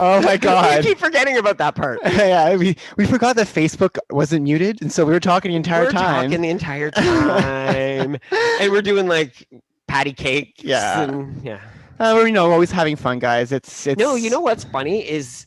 Oh my God. We keep forgetting about that part. Yeah, we forgot that Facebook wasn't muted, and so we were talking the entire time. We're talking the entire time, and we're doing like patty cakes. Yeah. And yeah. We're always having fun, guys. It's No, you know what's funny is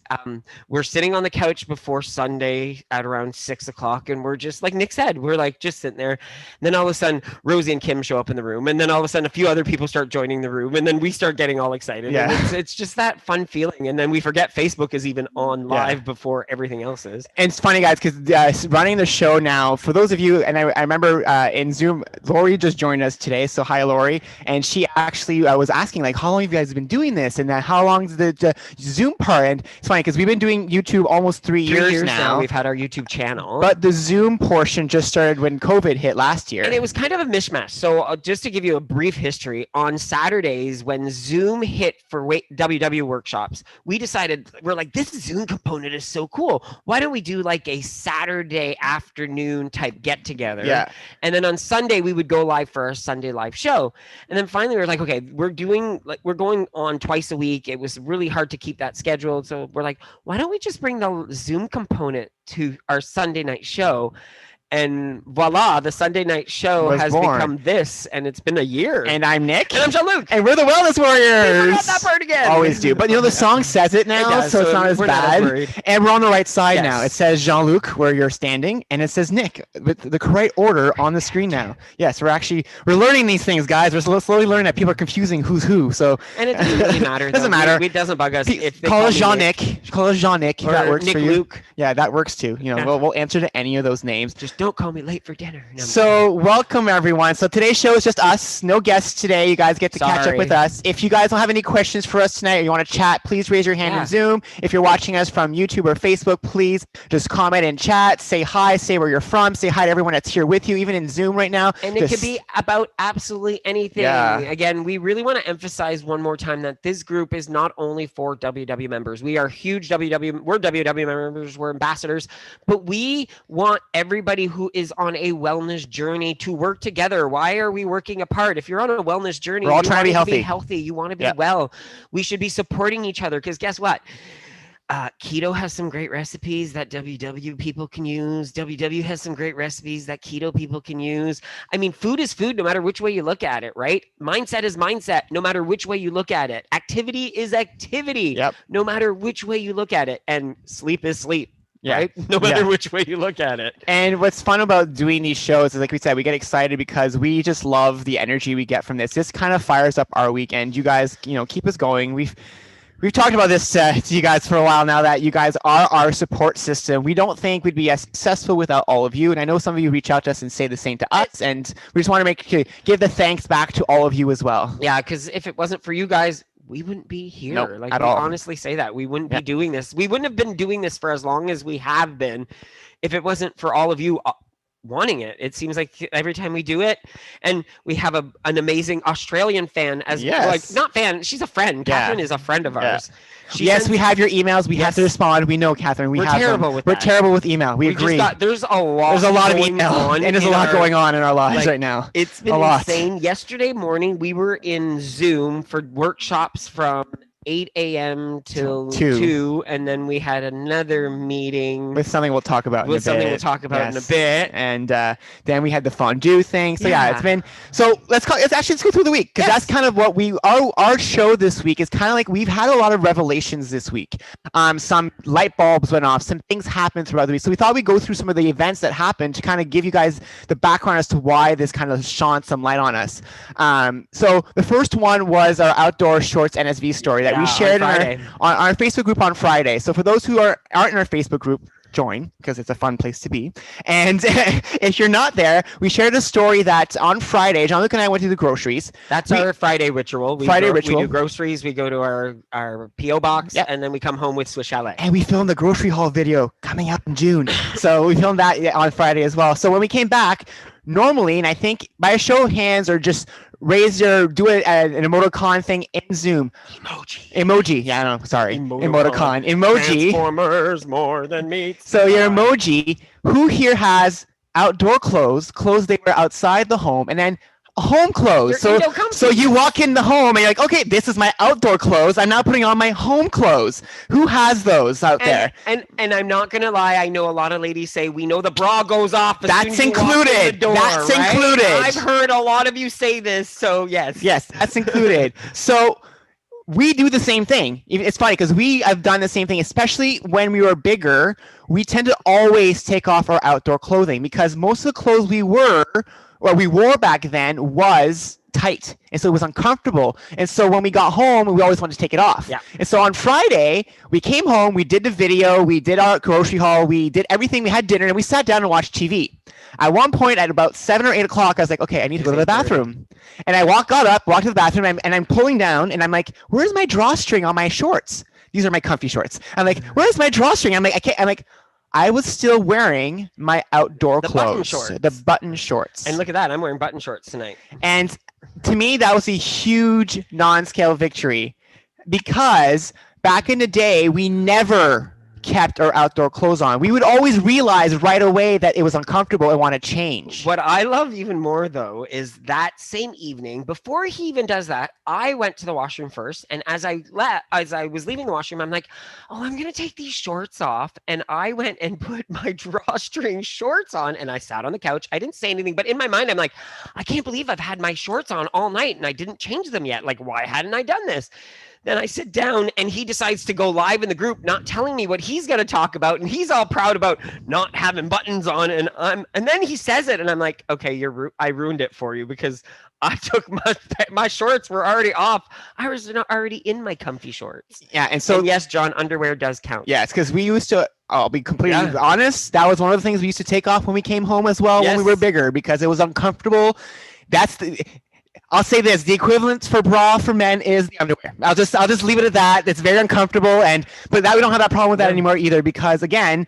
we're sitting on the couch before Sunday at around 6 o'clock, and we're just like Nick said, we're like just sitting there. And then all of a sudden, Rosie and Kim show up in the room, and then all of a sudden, a few other people start joining the room, and then we start getting all excited. Yeah. And it's just that fun feeling, and then we forget Facebook is even on live before everything else is. And it's funny, guys, because running the show now, for those of you, and I remember in Zoom, Lori just joined us today. So hi, Lori, and she actually was asking like, how long have you guys been doing this, and then how long is the Zoom part? And it's funny because we've been doing YouTube almost 3 years now. We've had our YouTube channel, but the Zoom portion just started when COVID hit last year, and it was kind of a mishmash. So just to give you a brief history, on Saturdays when Zoom hit for WW workshops, we decided, we're like, this Zoom component is so cool. Why don't we do like a Saturday afternoon type get together? Yeah. And then on Sunday we would go live for our Sunday live show. And then finally we were like, okay, we're going on twice a week. It was really hard to keep that scheduled. So we're like, why don't we just bring the Zoom component to our Sunday night show? And voila, the Sunday night show has become this, and it's been a year. And I'm Nick. And I'm Jean-Luc. And we're the Wellness Warriors. We forgot that part again. Always do. But the song says it now, so it's not as bad. And we're on the right side now. It says Jean-Luc where you're standing, and it says Nick with the correct order on the screen now. Yes, we're learning these things, guys. We're slowly learning that people are confusing who's who. So and it doesn't really matter. Doesn't matter. It doesn't bug us. Call us Jean-Nick. Call us Jean-Nick. That works for you. Luke. Yeah, that works too. We'll answer to any of those names. Just don't call me late for dinner. No, so welcome everyone. So today's show is just us, no guests today. You guys get to catch up with us. If you guys don't have any questions for us tonight, or you want to chat, please raise your hand in Zoom. If you're watching us from YouTube or Facebook, please just comment and chat, say hi, say where you're from, say hi to everyone that's here with you, even in Zoom right now. And it could be about absolutely anything. Yeah. Again, we really want to emphasize one more time that this group is not only for WW members. We are huge we're WW members, we're ambassadors, but we want everybody who is on a wellness journey to work together. Why are we working apart? If you're on a wellness journey, we're all trying to be healthy. You want to be well. We should be supporting each other, because guess what? Keto has some great recipes that WW people can use. WW has some great recipes that keto people can use. I mean, food is food no matter which way you look at it, right? Mindset is mindset no matter which way you look at it. Activity is activity no matter which way you look at it. And sleep is sleep. Yeah. Right? No matter which way you look at it. And what's fun about doing these shows is, like we said, we get excited because we just love the energy we get from this. This kind of fires up our weekend. You guys, keep us going. We've talked about this to you guys for a while now, that you guys are our support system. We don't think we'd be as successful without all of you. And I know some of you reach out to us and say the same to us. And we just want to give the thanks back to all of you as well. Yeah, because if it wasn't for you guys, we wouldn't be here. At all. Honestly say that. We wouldn't be doing this. We wouldn't have been doing this for as long as we have been if it wasn't for all of you wanting it. It seems like every time we do it, and we have an amazing Australian fan not fan, she's a friend. Catherine is a friend of ours. We have your emails. We have to respond. We know, Catherine. We're terrible with email. We agree. There's a lot of email, and there's a lot going on in our lives right now. It's been insane. Yesterday morning, we were in Zoom for workshops from 8 a.m. till 2, and then we had another meeting with something we'll talk about in a bit. And then we had the fondue thing. So it's been. So let's go through the week, because that's kind of what our show this week is kind of like. We've had a lot of revelations this week. Some light bulbs went off. Some things happened throughout the week. So we thought we'd go through some of the events that happened to kind of give you guys the background as to why this kind of shone some light on us. So the first one was our outdoor shorts NSV story that we shared on our Facebook group on Friday. So for those who aren't in our Facebook group, join, because it's a fun place to be. And if you're not there, we shared a story that on Friday, Jean-Luc and I went to the groceries. That's our Friday ritual. We do groceries, we go to our P.O. box, and then we come home with Swiss Chalet. And we filmed the grocery haul video coming out in June. So we filmed that on Friday as well. So when we came back, normally, and I think by a show of hands or just do an emoticon thing in Zoom. Emoji. Yeah, I know. Sorry. Emoticon. Emoji. Transformers more than meat. So your emoji, who here has outdoor clothes they wear outside the home, and then home clothes. So you walk in the home and you're like, okay, this is my outdoor clothes. I'm now putting on my home clothes. Who has those out there? And I'm not gonna lie. I know a lot of ladies say we know the bra goes off. That's included. That's included. I've heard a lot of you say this. So yes, that's included. So we do the same thing. It's funny because we have done the same thing, especially when we were bigger. We tend to always take off our outdoor clothing because most of the clothes we wore back then was tight, and so it was uncomfortable. And so when we got home, we always wanted to take it off. Yeah. And so on Friday, we came home, we did the video, we did our grocery haul, we did everything, we had dinner, and we sat down and watched TV. At one point, at about 7 or 8 o'clock, I was like, okay, I need to go to the bathroom. And I walked to the bathroom, and I'm pulling down, and I'm like, where's my drawstring on my shorts? These are my comfy shorts. I'm like, where's my drawstring? I'm like, I was still wearing my outdoor clothes, the button shorts. And look at that, I'm wearing button shorts tonight. And to me, that was a huge non-scale victory because back in the day, we never kept our outdoor clothes on. We would always realize right away that it was uncomfortable and want to change. What I love even more though is that same evening, before he even does that, I went to the washroom first, and as I was leaving the washroom, I'm like, oh, I'm gonna take these shorts off, and I went and put my drawstring shorts on, and I sat on the couch. I didn't say anything, but in my mind, I'm like, I can't believe I've had my shorts on all night and I didn't change them yet. Like, why hadn't I done this? Then I sit down and he decides to go live in the group, not telling me what he's going to talk about. And he's all proud about not having buttons on. And then he says it and I'm like, okay, I ruined it for you because I took my shorts were already off. I was already in my comfy shorts. Yeah. And yes, John, underwear does count. Yeah. It's because we used to, I'll be completely honest. That was one of the things we used to take off when we came home as well, when we were bigger, because it was uncomfortable. I'll say this: the equivalent for bra for men is the underwear. I'll just leave it at that. It's very uncomfortable, but that we don't have that problem with that anymore either, because again,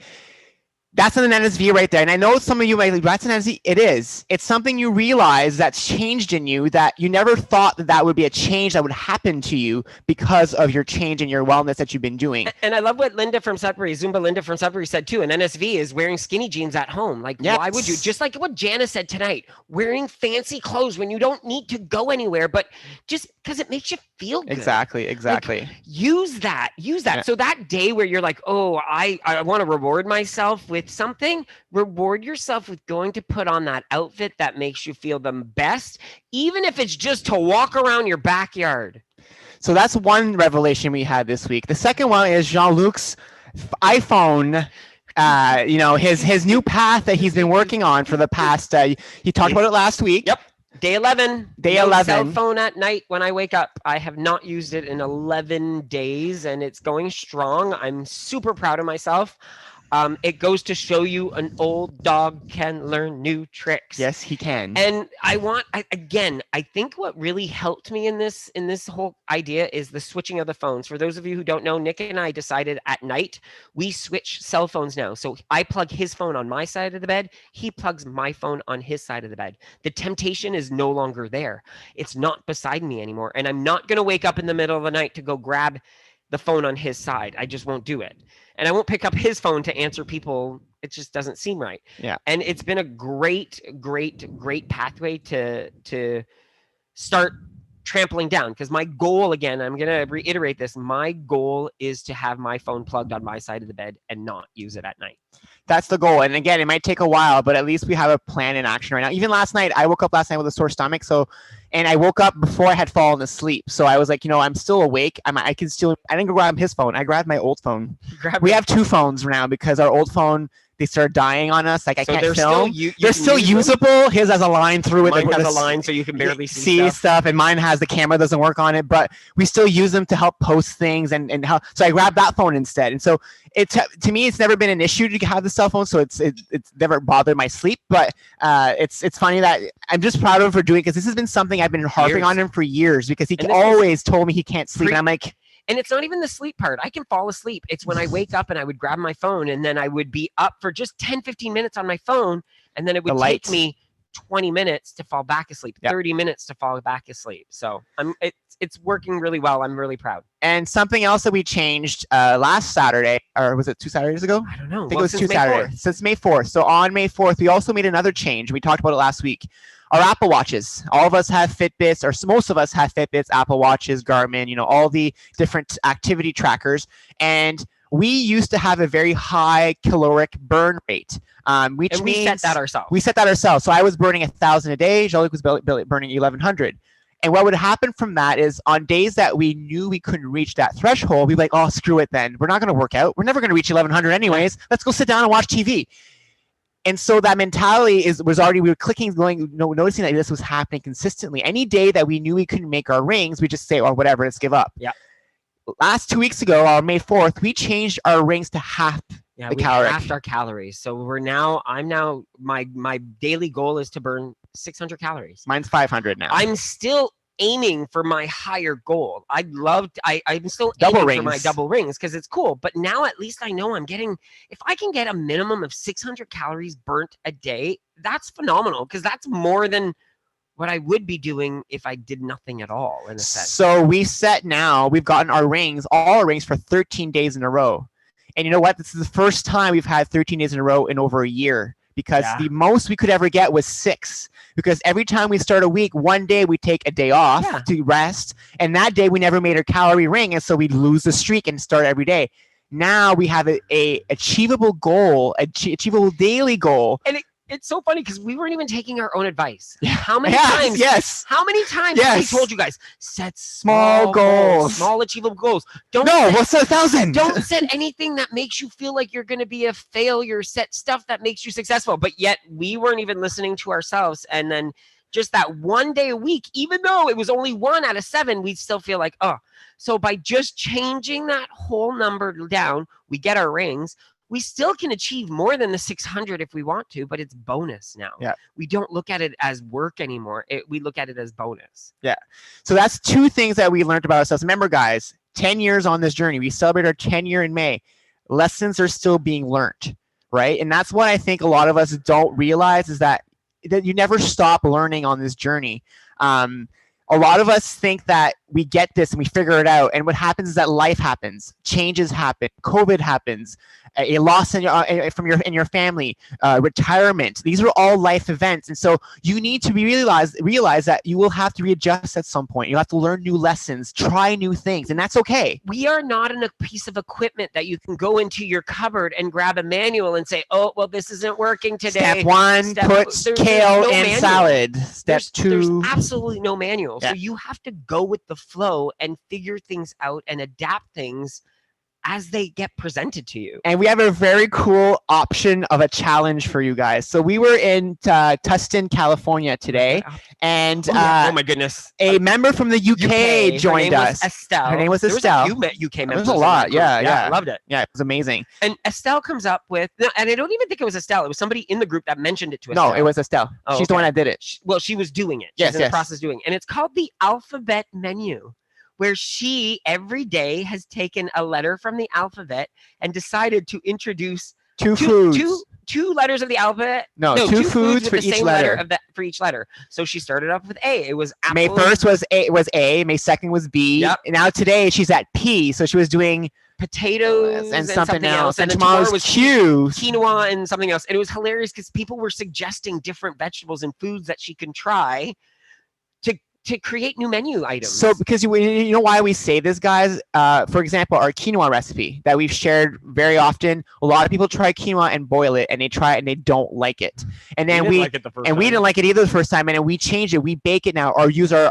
that's an NSV right there. And I know some of you might be like, that's an NSV. It is. It's something you realize that's changed in you that you never thought that would be a change that would happen to you because of your change in your wellness that you've been doing. And I love what Zumba Linda from Sudbury said too. An NSV is wearing skinny jeans at home. Like, why would you? Just like what Jana said tonight, wearing fancy clothes when you don't need to go anywhere, but just because it makes you feel good. Exactly. Like, use that. Yeah. So that day where you're like, oh, I want to reward myself with something, reward yourself with going to put on that outfit that makes you feel the best, even if it's just to walk around your backyard. So that's one revelation we had this week. The second one is Jean-Luc's iPhone, his new path that he's been working on for the past, he talked about it last week. Yep. Day 11. Day 11. Cell phone at night when I wake up. I have not used it in 11 days and it's going strong. I'm super proud of myself. It goes to show you an old dog can learn new tricks. Yes, he can. And I think what really helped me in this whole idea is the switching of the phones. For those of you who don't know, Nick and I decided at night, we switch cell phones now. So I plug his phone on my side of the bed. He plugs my phone on his side of the bed. The temptation is no longer there. It's not beside me anymore. And I'm not going to wake up in the middle of the night to go grab the phone on his side. I just won't do it. And I won't pick up his phone to answer people. It just doesn't seem right. Yeah. And it's been a great pathway to start trampling down. Because my goal, again, I'm going to reiterate this. My goal is to have my phone plugged on my side of the bed and not use it at night. That's the goal. And again, it might take a while, but at least we have a plan in action right now. Even last night, I woke up last night with a sore stomach. And I woke up before I had fallen asleep. So I was like, I'm still awake. I didn't go grab his phone. I grabbed my old phone. We have two phones now because our old phone, they started dying on us. Like, I can't film. They're still usable. His has a line through it. Mine has a line so you can barely see stuff. And mine has the camera doesn't work on it. But we still use them to help post things and help. So I grabbed that phone instead. And so to me, it's never been an issue to have the cell phone. So it's never bothered my sleep. But it's funny that I'm just proud of him for doing it because this has been something I've been harping on him for years because he always told me he can't sleep. And I'm like, and it's not even the sleep part. I can fall asleep. It's when I wake up and I would grab my phone and then I would be up for just 10, 15 minutes on my phone. And then it would take me 20 minutes to fall back asleep, 30 minutes to fall back asleep. So it's working really well. I'm really proud. And something else that we changed last Saturday, or was it 2 Saturdays ago? I don't know. I think it was 2 Saturdays. Since May 4th. So on May 4th, we also made another change. We talked about it last week. our Apple Watches. All of us have Fitbits, or most of us have Fitbits, Apple Watches, Garmin, all the different activity trackers. And we used to have a very high caloric burn rate, which we set that ourselves. We set that ourselves. So I was burning 1,000 a day. Jean-Luc was burning 1,100. And what would happen from that is on days that we knew we couldn't reach that threshold, we'd be like, oh, screw it then. We're not going to work out. We're never going to reach 1,100 anyways. Let's go sit down and watch TV. And so that mentality was already, we were clicking, noticing that this was happening consistently. Any day that we knew we couldn't make our rings, we just say, oh, whatever, let's give up. Yeah. Last 2 weeks ago, on May 4th, we changed our rings to half the caloric. Halved our calories. So my daily goal is to burn 600 calories. Mine's 500 now. I'm still aiming for my higher goal. I'm still double aiming rings. for my double rings because it's cool. But now at least I know if I can get a minimum of 600 calories burnt a day, that's phenomenal because that's more than what I would be doing if I did nothing at all in a set. So we've gotten all our rings for 13 days in a row. And you know what? This is the first time we've had 13 days in a row in over a year, because the most we could ever get was 6. Because every time we start a week, one day we take a day off to rest. And that day we never made our calorie ring. And so we'd lose the streak and start every day. Now we have a achievable goal, achievable daily goal. And it's so funny because we weren't even taking our own advice. How many times? Yes. How many times have we told you guys, set small goals, small achievable goals? What's 1,000? Don't set anything that makes you feel like you're going to be a failure. Set stuff that makes you successful. But yet we weren't even listening to ourselves. And then just that one day a week, even though it was only 1 out of 7, we still feel like, oh. So by just changing that whole number down, we get our rings. We still can achieve more than the 600 if we want to, but it's bonus now. Yeah. We don't look at it as work anymore. We look at it as bonus. Yeah. So that's 2 things that we learned about ourselves. Remember, guys, 10 years on this journey. We celebrate our 10 year in May. Lessons are still being learned, right? And that's what I think a lot of us don't realize is that you never stop learning on this journey. A lot of us think that we get this and we figure it out. And what happens is that life happens, changes happen, COVID happens, a loss in your family, retirement. These are all life events. And so you need to realize that you will have to readjust at some point. You'll have to learn new lessons, try new things, and that's okay. We are not in a piece of equipment that you can go into your cupboard and grab a manual and say, oh, well, this isn't working today. Step 1, put kale in salad. Step 2. There's absolutely no manual. Yeah. So you have to go with the flow and figure things out and adapt things as they get presented to you. And we have a very cool option of a challenge for you guys. So we were in Tustin, California today, and oh my goodness, a member from the UK joined us. Her name was Estelle. You met UK members. There's a lot. Yeah, I loved it. Yeah, it was amazing. And Estelle comes up with, and I don't even think it was Estelle. It was somebody in the group that mentioned it to us. No, it was Estelle. She's the one that did it. She was doing it. She's in the process of doing it. And it's called the alphabet menu, where she every day has taken a letter from the alphabet and decided to introduce two foods. Two letters of the alphabet. No, two foods for each letter. For each letter. So she started off with A. It was apple. May 1st was A. May 2nd was B. Yep. And now today she's at P. So she was doing potatoes and something else. And tomorrow was Q. Quinoa and something else. And it was hilarious because people were suggesting different vegetables and foods that she can try to create new menu items. So because you know why we say this, guys? For example, our quinoa recipe that we've shared very often, a lot of people try quinoa and boil it, and they try it and they don't like it. And then we didn't like it either the first time, and then we changed it. We bake it now or use our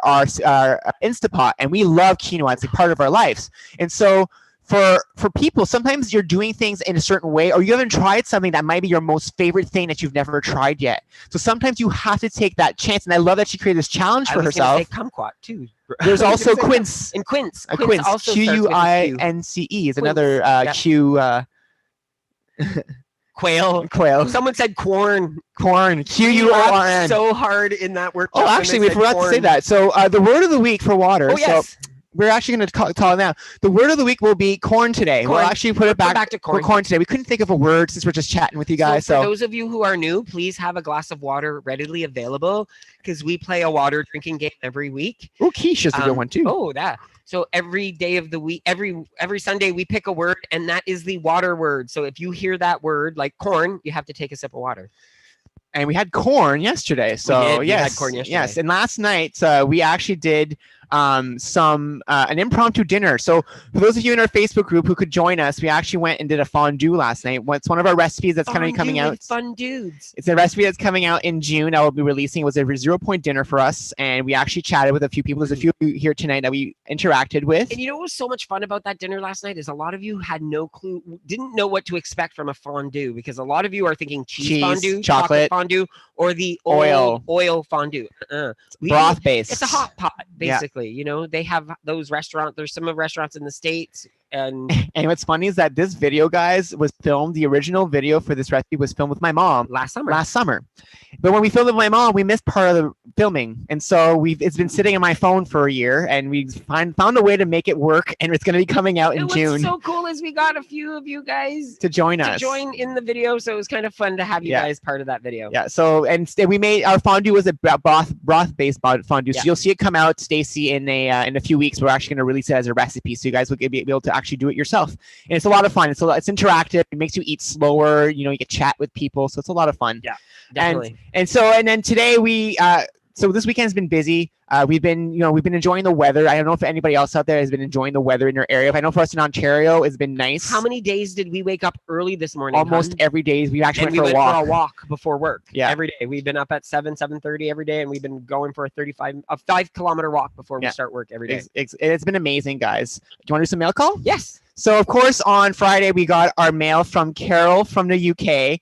Instapot, and we love quinoa. It's a part of our lives. And so for people, sometimes you're doing things in a certain way, or you haven't tried something that might be your most favorite thing that you've never tried yet. So sometimes you have to take that chance. And I love that she created this challenge for herself. I was going to say kumquat too. There's also quince. And quince. Quince. Also Quince is another Q. Quail. Someone said corn. Corn. Quorn. So hard in that workshop. Oh, actually, we forgot to say that. So the word of the week for water. Oh, yes. So, we're actually going to call it now. The word of the week will be corn today. Corn. We'll actually put it back to corn. Corn today. We couldn't think of a word since we're just chatting with you guys. So for those of you who are new, please have a glass of water readily available because we play a water drinking game every week. Oh, quiche is a good one too. Oh, that. So every day of the week, every Sunday, we pick a word, and that is the water word. So if you hear that word, like corn, you have to take a sip of water. And we had corn yesterday. So we had corn yesterday. Yes. And last night we actually did an impromptu dinner. So for those of you in our Facebook group who could join us, we actually went and did a fondue last night. It's one of our recipes that's kind of coming out. Fun dudes. It's a recipe that's coming out in June. I will be releasing. It was a 0 point dinner for us, and we actually chatted with a few people. There's a few here tonight that we interacted with. And you know what was so much fun about that dinner last night is a lot of you had no clue, didn't know what to expect from a fondue, because a lot of you are thinking cheese fondue, chocolate fondue, or the oil fondue. Broth based. It's a hot pot, basically. You know, they have those restaurants. There's some restaurants in the States. And what's funny is that this video, guys, was filmed. The original video for this recipe was filmed with my mom last summer. But when we filmed it with my mom, we missed part of the filming, and so it's been sitting on my phone for a year, and we found a way to make it work, and it's going to be coming out in June. What's so cool is we got a few of you guys to join in the video, so it was kind of fun to have you guys part of that video. Yeah. So and we made our fondue was a broth based fondue. So you'll see it come out, Stacy, in a few weeks. We're actually going to release it as a recipe, so you guys will be able to actually do it yourself. And it's a lot of fun. It's interactive. It makes you eat slower. You know, you get chat with people, so it's a lot of fun. Yeah, definitely. And then today we so this weekend's been busy. We've been enjoying the weather. I don't know if anybody else out there has been enjoying the weather in your area. I know for us in Ontario, it's been nice. How many days did we wake up early this morning? Almost every day. We actually went for a walk before work. Yeah, every day. We've been up at 7:30 every day, and we've been going for a 5-kilometer walk before we start work every day. It's been amazing, guys. Do you want to do some mail call? Yes. So, of course, on Friday, we got our mail from Carol from the UK.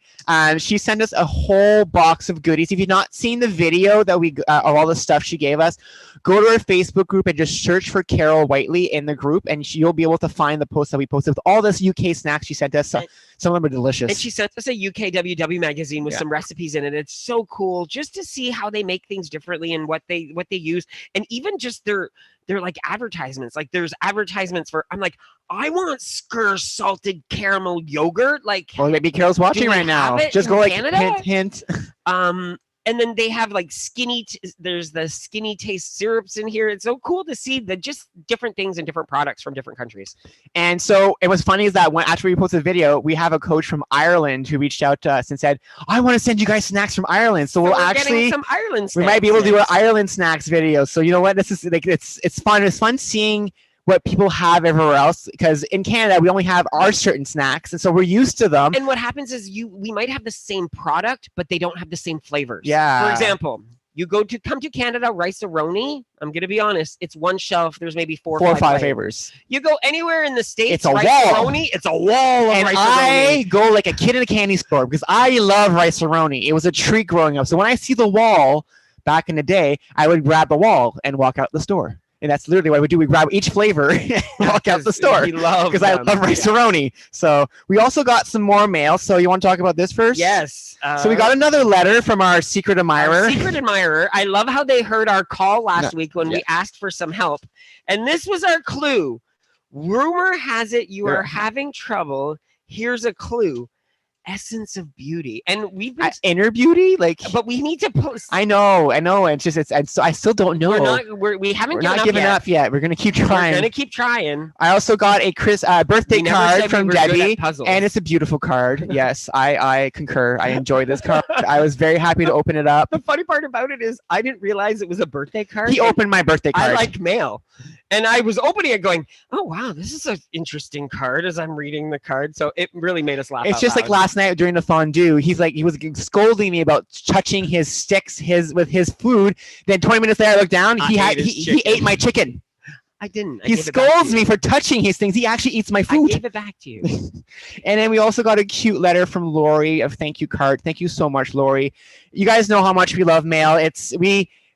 She sent us a whole box of goodies. If you've not seen the video that of all the stuff she gave us, go to our Facebook group and just search for Carol Whiteley in the group, and you'll be able to find the post that we posted with all this UK snacks she sent us. Some of them are delicious. And she sent us a UKWW magazine with some recipes in it. It's so cool just to see how they make things differently and what they use, and even just their like advertisements. Like there's advertisements for, I'm like, I want Skir salted caramel yogurt. Like, well, maybe Carol's watching right now. Just go like Canada? hint. And then they have like there's the skinny taste syrups in here. It's so cool to see just different things and different products from different countries. And so it was funny is that after we posted the video, we have a coach from Ireland who reached out to us and said, I want to send you guys snacks from Ireland. So we'll actually some Ireland snacks. We might be able to do an Ireland snacks video. So you know what? This is like it's fun. It's fun seeing what people have everywhere else, because in Canada we only have our certain snacks, and so we're used to them. And what happens is we might have the same product, but they don't have the same flavors. Yeah. For example, you come to Canada, Rice-A-Roni. I'm gonna be honest, it's one shelf. There's maybe four or five flavors. You go anywhere in the States, it's a wall. It's a wall of and Rice-A-Roni. I go like a kid in a candy store because I love Rice-A-Roni. It was a treat growing up. So when I see the wall back in the day, I would grab the wall and walk out the store. And that's literally what we do. We grab each flavor and walk out the store because I love Rice-A-Roni. So we also got some more mail. So you want to talk about this first? Yes. So we got another letter from our secret admirer. I love how they heard our call last week when we asked for some help. And this was our clue. Rumor has it you are having trouble. Here's a clue. Essence of beauty. And we've been inner beauty, but we need to post. I know. It's I still don't know. We haven't given up yet. We're gonna keep trying. I also got a birthday card from Debbie, and it's a beautiful card. Yes, I concur. I enjoy this card. I was very happy to open it up. The funny part about it is I didn't realize it was a birthday card. He opened my birthday card. I like mail. And I was opening it going, oh, wow, this is an interesting card as I'm reading the card. So it really made us laugh. It's just like last night during the fondue, he was scolding me about touching his sticks with his food. Then 20 minutes later, I looked down. He ate my chicken. I didn't. He scolds me for touching his things. He actually eats my food. I gave it back to you. And then we also got a cute letter from Lori, a thank you card. Thank you so much, Lori. You guys know how much we love mail.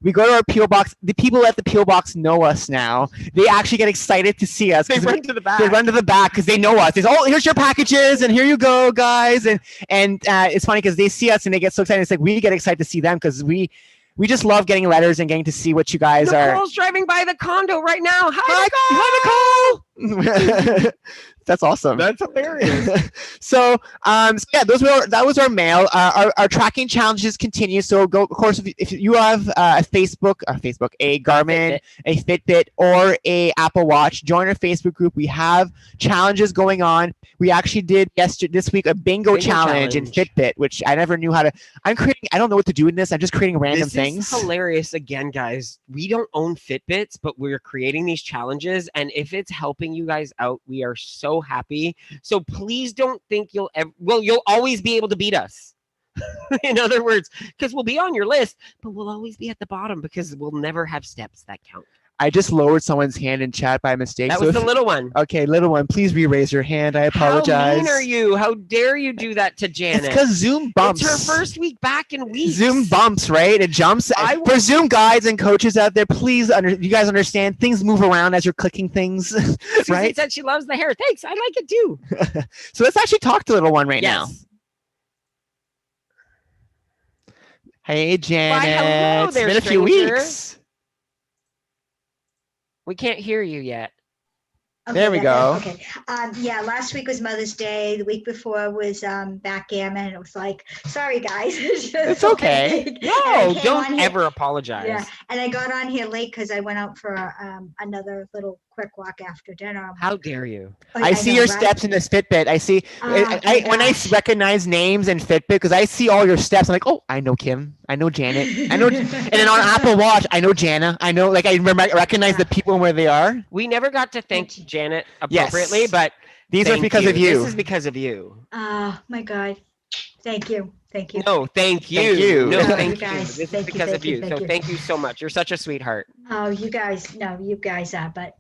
We go to our P.O. box. The people at the P.O. box know us now. They actually get excited to see us. They run to the back. They run to the back because they know us. They say, oh, here's your packages, and here you go, guys. And it's funny because they see us and they get so excited. It's like we get excited to see them because we just love getting letters and getting to see what you guys are. Nicole's driving by the condo right now. Hi, Nicole. That's awesome. That's hilarious. So yeah, that was our mail. Our tracking challenges continue. So go, of course, if you have a Garmin, a Fitbit, or a Apple Watch, join our Facebook group. We have challenges going on. We actually did this week a bingo challenge in Fitbit, which I never knew how to. I don't know what to do in this. I'm just creating random things. This is hilarious. Again, guys, we don't own Fitbits, but we're creating these challenges, and if it's helping you guys out, we are so happy. So please don't think you'll always be able to beat us. In other words, because we'll be on your list, but we'll always be at the bottom because we'll never have steps that count. I just lowered someone's hand in chat by mistake. That was the little one. Okay, little one, please re-raise your hand. I apologize. How mean are you? How dare you do that to Janet? It's because Zoom bumps. It's her first week back in weeks. Zoom bumps, right? It jumps. For Zoom guides and coaches out there, please, you guys understand, things move around as you're clicking things, right? She said she loves the hair. Thanks, I like it too. So let's actually talk to little one right now. Hey, Janet. Why, hello there, it's been a few weeks. We can't hear you yet. Okay, there we go. Okay. Yeah, last week was Mother's Day. The week before was backgammon. It was like, sorry, guys. It's okay. No, don't ever apologize. Yeah, and I got on here late because I went out for another little quick walk after dinner. How dare you? I see your steps in this Fitbit. I see. When I recognize names in Fitbit, because I see all your steps, I'm like, oh, I know Kim. I know Janet. I know. And then on Apple Watch, I know Jana. I know, like, I recognize the people and where they are. We never got to thank Janet appropriately, but these are because of you. This is because of you. Oh my God. Thank you. Thank you. No, thank you. No, thank you. Guys. This is because of you. So thank you so much. You're such a sweetheart. Oh, you guys are. But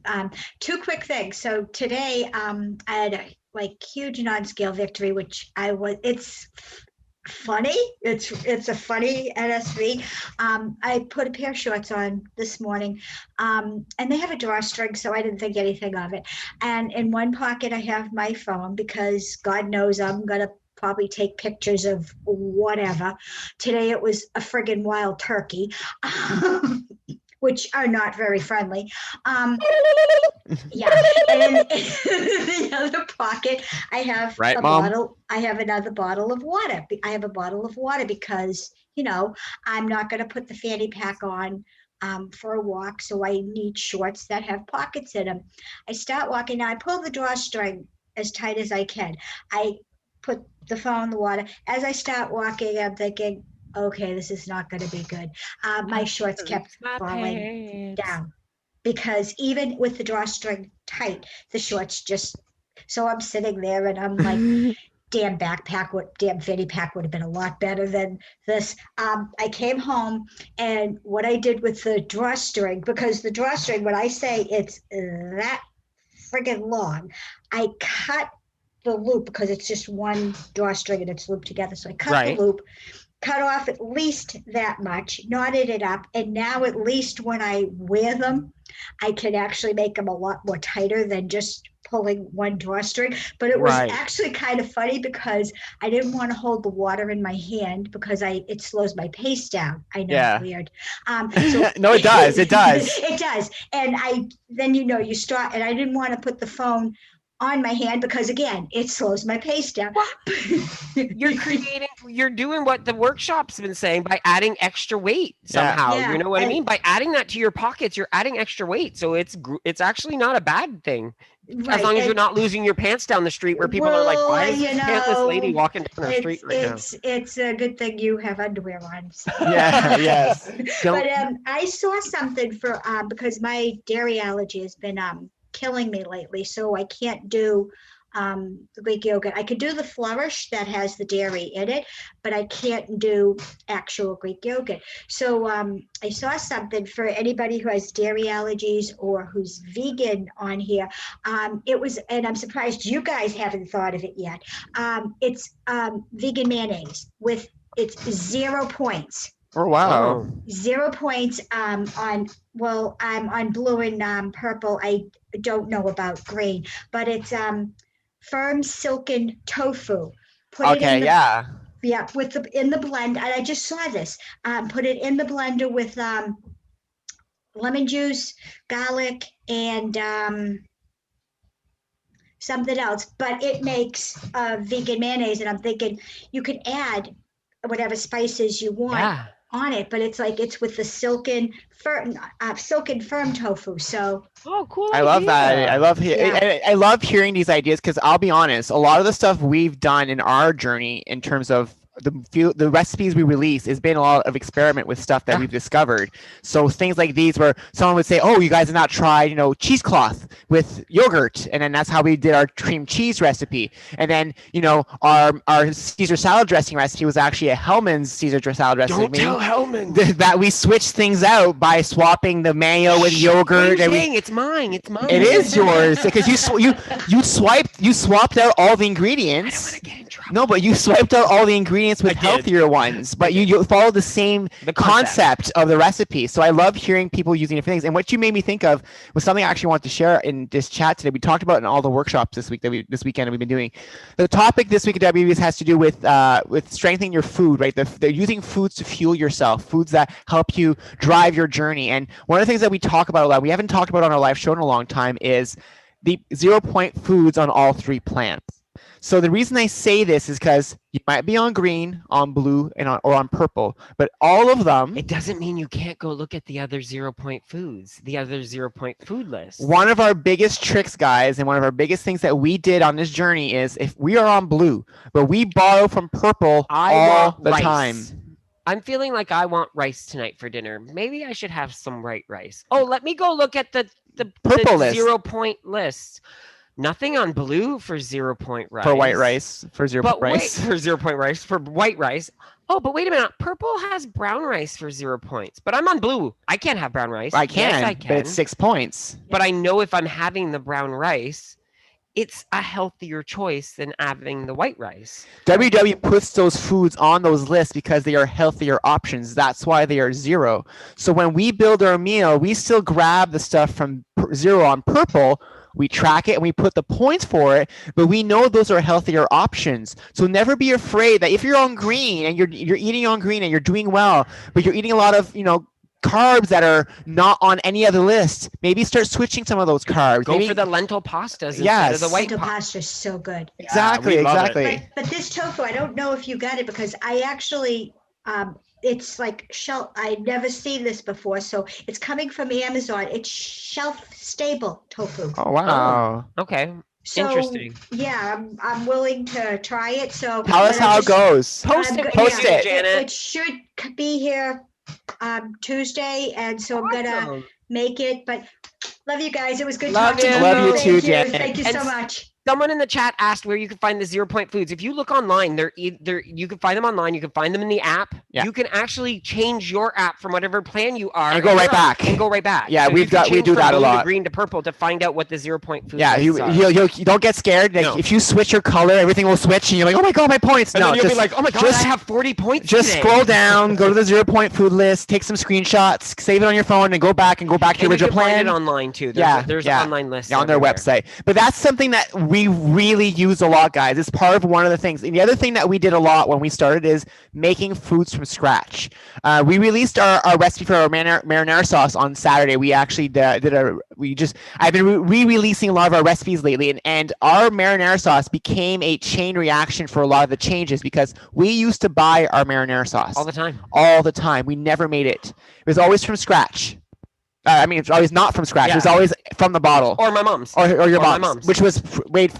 two quick things. So today I had a huge non-scale victory, which it's funny. It's a funny NSV. I put a pair of shorts on this morning, and they have a drawstring, so I didn't think anything of it. And in one pocket I have my phone because God knows I'm gonna probably take pictures of whatever. Today it was a friggin' wild turkey, which are not very friendly. Yeah, and in the other pocket, I have bottle. I have another bottle of water. I have a bottle of water because, I'm not going to put the fanny pack on for a walk, so I need shorts that have pockets in them. I start walking. Now I pull the drawstring as tight as I can. I put the phone in the water. As I start walking, I'm thinking, okay, this is not going to be good. My shorts kept falling down because even with the drawstring tight, the shorts so I'm sitting there and I'm like, damn fanny pack would have been a lot better than this. I came home, and what I did with the drawstring, because the drawstring, when I say it's that friggin' long, I cut the loop because it's just one drawstring and it's looped together. So I cut the loop, cut off at least that much, knotted it up, and now at least when I wear them, I can actually make them a lot more tighter than just pulling one drawstring. But it was actually kind of funny because I didn't want to hold the water in my hand because it slows my pace down. I know, it's weird. No, it does. It does. It does. And then you start, and I didn't want to put the phone on my hand because, again, it slows my pace down. You're doing what the workshop's been saying by adding extra weight somehow. Yeah. You know what I mean? By adding that to your pockets, you're adding extra weight. So it's actually not a bad thing. Right. As long as you're not losing your pants down the street where people are like, why is this pantless lady walking down the street right now? It's a good thing you have underwear on. So. Yeah, yes. But I saw something because my dairy allergy has been killing me lately, so I can't do the Greek yogurt. I could do the flourish that has the dairy in it, but I can't do actual Greek yogurt. So I saw something for anybody who has dairy allergies or who's vegan on here. It was, and I'm surprised you guys haven't thought of it yet. It's vegan mayonnaise it's 0 points. Oh, wow. 0 points I'm on blue and purple. I don't know about green, but it's firm silken tofu. In the blend. And I just saw this. Put it in the blender with lemon juice, garlic, and something else, but it makes vegan mayonnaise. And I'm thinking you can add whatever spices you want on it, but it's like it's with the silken firm tofu. So cool. I love that. I love hearing these ideas because I'll be honest, a lot of the stuff we've done in our journey in terms of the recipes we release has been a lot of experiment with stuff that we've discovered. So things like these where someone would say, oh, you guys have not tried, cheesecloth with yogurt. And then that's how we did our cream cheese recipe. And then, our Caesar salad dressing recipe was actually a Hellman's Caesar salad dressing. Don't tell Hellman's. That we switched things out by swapping the mayo with yogurt. It's mine. It's mine. It is yours because you swapped out all the ingredients. I don't want to get in trouble. No, but you swiped out all the ingredients with healthier ones, but you follow the same concept of the recipe. So I love hearing people using different things. And what you made me think of was something I actually wanted to share in this chat today. We talked about in all the workshops this weekend that we've been doing. The topic this week at WBS has to do with strengthening your food, right? They're using foods to fuel yourself, foods that help you drive your journey. And one of the things that we talk about a lot, we haven't talked about on our live show in a long time, is the 0 point foods on all 3 plants. So the reason I say this is because you might be on green, on blue, or on purple, but all of them. It doesn't mean you can't go look at the other 0 point foods, the other 0 point food list. One of our biggest tricks, guys, and one of our biggest things that we did on this journey is if we are on blue, but we borrow from purple all the time. I'm feeling like I want rice tonight for dinner. Maybe I should have some white rice. Oh, let me go look at the purple list. 0 point list. Nothing on blue for 0 point rice. For white rice. For 0 point rice. For 0 point rice. For white rice. Oh, but wait a minute. Purple has brown rice for 0 points. But I'm on blue. I can't have brown rice. I can. Yes, I can. But it's 6 points. But I know if I'm having the brown rice, it's a healthier choice than having the white rice. WW puts those foods on those lists because they are healthier options. That's why they are 0. So when we build our meal, we still grab the stuff from 0 on purple. We track it and we put the points for it, but we know those are healthier options. So never be afraid that if you're on green and you're eating on green and you're doing well, but you're eating a lot of, carbs that are not on any other list, maybe start switching some of those carbs. Go for the lentil pastas instead of the white lentil pasta is so good. Exactly. But this tofu, I don't know if you got it because I actually it's like I never seen this before, so it's coming from Amazon. It's shelf stable tofu. Oh wow! Oh, okay, so, interesting. Yeah, I'm willing to try it. So tell us how it goes. Post it, Janet. It should be here Tuesday, and so I'm gonna make it. But love you guys. It was good talking to you. Love you too, Janet. Thank you so much. Someone in the chat asked where you can find the 0 point foods. If you look online, you can find them online. You can find them in the app. Yeah. You can actually change your app from whatever plan you are and go right back. Yeah, so we do that a lot. Green to purple to find out what the 0 point foods. Yeah, you don't get scared. Like, if you switch your color, everything will switch, and you're like, oh my god, my points. And then you'll be like, oh my god, I have 40 points. Just today. Scroll down, go to the 0 point food list, take some screenshots, save it on your phone, and go back to your original plan. Find it online too. There's an online list on their website. But that's something that we really use a lot, guys. It's part of one of the things. And the other thing that we did a lot when we started is making foods from scratch. We released our recipe for our marinara sauce on Saturday. We actually I've been re-releasing a lot of our recipes lately, and our marinara sauce became a chain reaction for a lot of the changes because we used to buy our marinara sauce all the time. We never made it. It was always from scratch. It's always not from scratch. Yeah. It was always from the bottle. Or my mom's. Or your mom's. Which was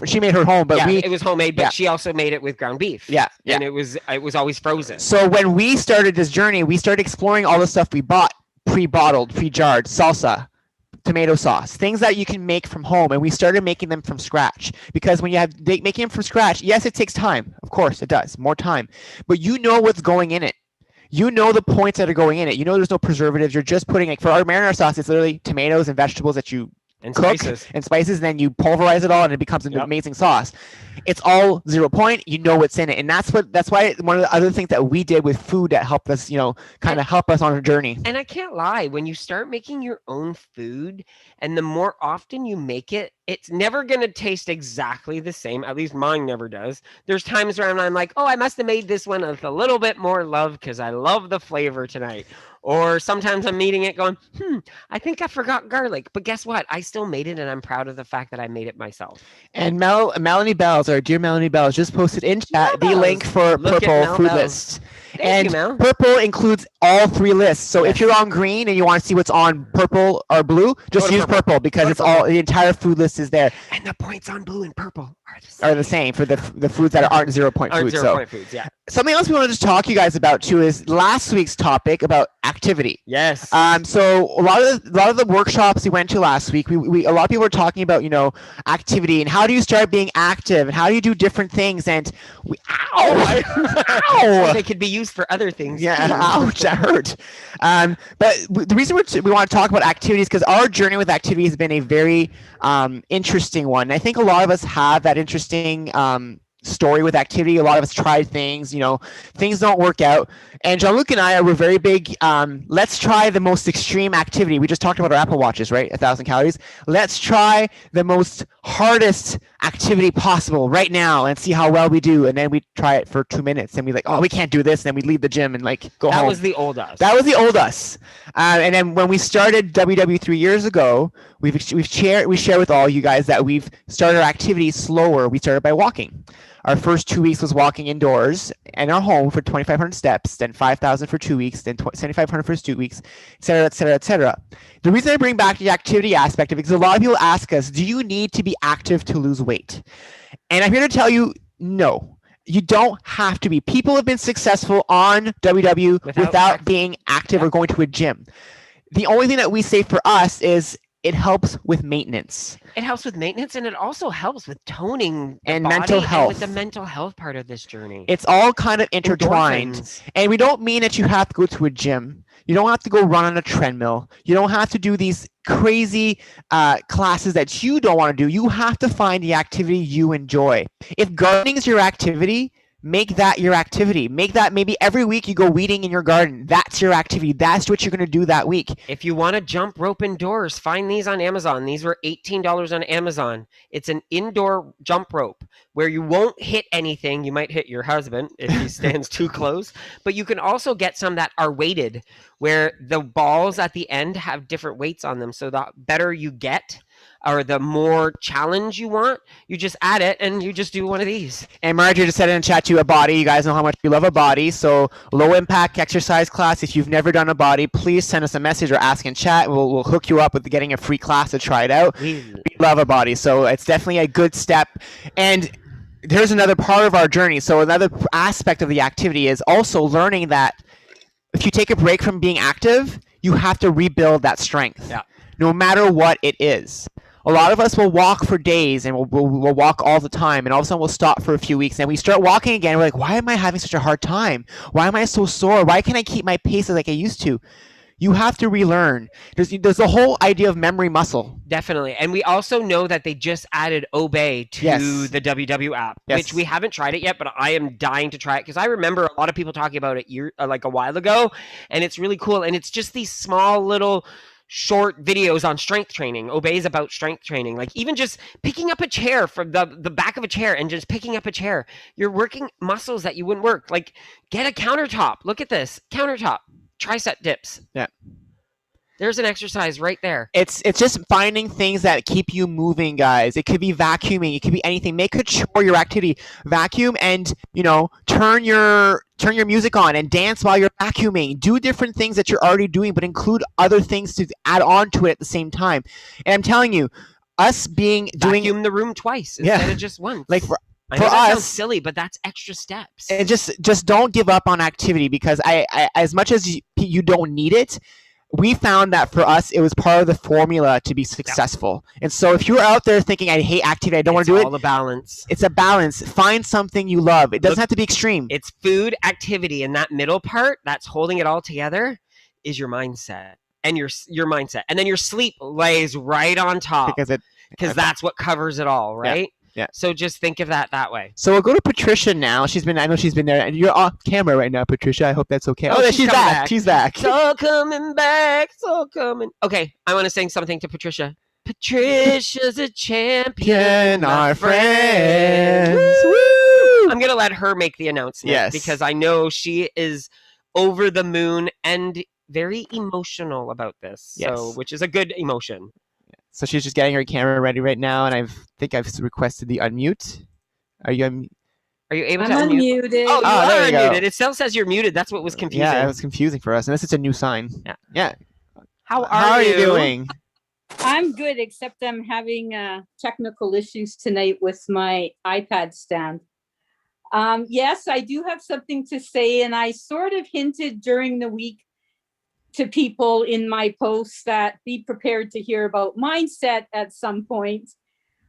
she made her home, but it was homemade, but she also made it with ground beef. Yeah. And it was always frozen. So when we started this journey, we started exploring all the stuff we bought, pre-bottled, pre-jarred, salsa, tomato sauce, things that you can make from home, and we started making them from scratch. Because when you have making them from scratch, yes, it takes time. Of course, it does. More time. But you know what's going in it. You know the points that are going in it. You know there's no preservatives. You're just putting, like, for our marinara sauce, it's literally tomatoes and vegetables that you cook and spices, and then you pulverize it all, and it becomes an amazing sauce. It's all 0 point. You know what's in it, and that's why one of the other things that we did with food that helped us, kind of help us on our journey. And I can't lie, when you start making your own food, and the more often you make it, it's never going to taste exactly the same. At least mine never does. There's times where I'm like, oh, I must have made this one with a little bit more love because I love the flavor tonight. Or sometimes I'm eating it going, I think I forgot garlic. But guess what? I still made it, and I'm proud of the fact that I made it myself. And Melanie Bells, our dear Melanie Bells, just posted in chat the link for Purple Food List. Thank you, Purple includes all 3 lists. So if you're on green and you want to see what's on purple or blue, just use purple because it's all the entire food list is there. And the points on blue and purple are the same for the foods that aren't 0 point foods. Point foods, yeah. Something else we wanted to talk to you guys about too is last week's topic about activity. Yes. So a lot of the workshops we went to last week, we a lot of people were talking about, activity and how do you start being active and how do you do different things and ow! They could be used for other things. Yeah, ouch, that hurt. But the reason we want to talk about activity is because our journey with activity has been a very interesting one. I think a lot of us have that interesting story with activity. A lot of us tried things, things don't work out. And Jean-Luc and I were very big, let's try the most extreme activity. We just talked about our Apple Watches, right? 1,000 calories. Let's try the most hardest activity possible right now and see how well we do. And then we try it for 2 minutes and we're like, oh, we can't do this. And then we leave the gym and go home. That was the old us. That was the old us. And then when we started WW 3 years ago, we share with all you guys that we've started our activity slower. We started by walking. Our first 2 weeks was walking indoors in our home for 2,500 steps, then 5,000 for 2 weeks, then 7,500 for 2 weeks, et cetera, et cetera, et cetera. The reason I bring back the activity aspect of it is a lot of people ask us, do you need to be active to lose weight? And I'm here to tell you, no. You don't have to be. People have been successful on WW without being active or going to a gym. The only thing that we say for us is it helps with maintenance. It helps with maintenance, and it also helps with toning and mental health. And with the mental health part of this journey. It's all kind of intertwined. Endorphins. And we don't mean that you have to go to a gym. You don't have to go run on a treadmill. You don't have to do these crazy classes that you don't want to do. You have to find the activity you enjoy. If gardening is your activity, make that your activity. Make that maybe every week you go weeding in your garden. That's your activity. That's what you're going to do that week. If you want to jump rope indoors, find these on Amazon. These were $18 on Amazon. It's an indoor jump rope where you won't hit anything. You might hit your husband if he stands too close. But you can also get some that are weighted where the balls at the end have different weights on them. So the better you get, or the more challenge you want, you just add it and you just do one of these. And Marjorie just said in chat to a body. You guys know how much we love a body. So low impact exercise class. If you've never done a body, please send us a message or ask in chat. We'll hook you up with getting a free class to try it out. We love a body. So it's definitely a good step. And there's another part of our journey. So another aspect of the activity is also learning that if you take a break from being active, you have to rebuild that strength. Yeah. No matter what it is. A lot of us will walk for days and we'll walk all the time, and all of a sudden we'll stop for a few weeks and we start walking again. We're like, why am I having such a hard time? Why am I so sore? Why can't I keep my pace like I used to? You have to relearn. There's a whole idea of memory muscle. Definitely. And we also know that they just added Obey to the WW app, which we haven't tried it yet, but I am dying to try it because I remember a lot of people talking about it like a while ago, and it's really cool. And it's just these small little short videos on strength training. Obey's about strength training. Like even just picking up a chair from the back of a chair and just picking up a chair. You're working muscles that you wouldn't work. Like get a countertop. Look at this. Countertop. Tricep dips. Yeah. There's an exercise right there. It's just finding things that keep you moving, guys. It could be vacuuming. It could be anything. Make a chore your activity. Vacuum and, turn your music on and dance while you're vacuuming. Do different things that you're already doing, but include other things to add on to it at the same time. And I'm telling you, us vacuum the room twice instead of just once. Like for I know that sounds silly, but that's extra steps. And just don't give up on activity because I as much as you don't need it, we found that for us, it was part of the formula to be successful. Yep. And so if you're out there thinking, I hate activity, I don't want to do it. It's all a balance. It's a balance. Find something you love. It doesn't have to be extreme. It's food, activity, and that middle part that's holding it all together is your mindset. And your mindset. And then your sleep lays right on top. Because that's what covers it all, right? Yeah. So just think of that way. So we'll go to Patricia now. I know she's been there. And you're off camera right now, Patricia. I hope that's okay. Oh, she's back. She's back. So coming back. So coming. Okay, I want to sing something to Patricia. Patricia's a champion, our friend. friends. Woo! I'm gonna let her make the announcement because I know she is over the moon and very emotional about this. So, which is a good emotion. So she's just getting her camera ready right now, and I think I've requested the unmute. Are you able to unmute? unmute? Oh, you are unmuted. It still says you're muted. That's what was confusing. Yeah, it was confusing for us, unless it's a new sign. Yeah. How are you doing? I'm good, except I'm having technical issues tonight with my iPad stand. Yes, I do have something to say, and I sort of hinted during the week to people in my posts that be prepared to hear about mindset at some point.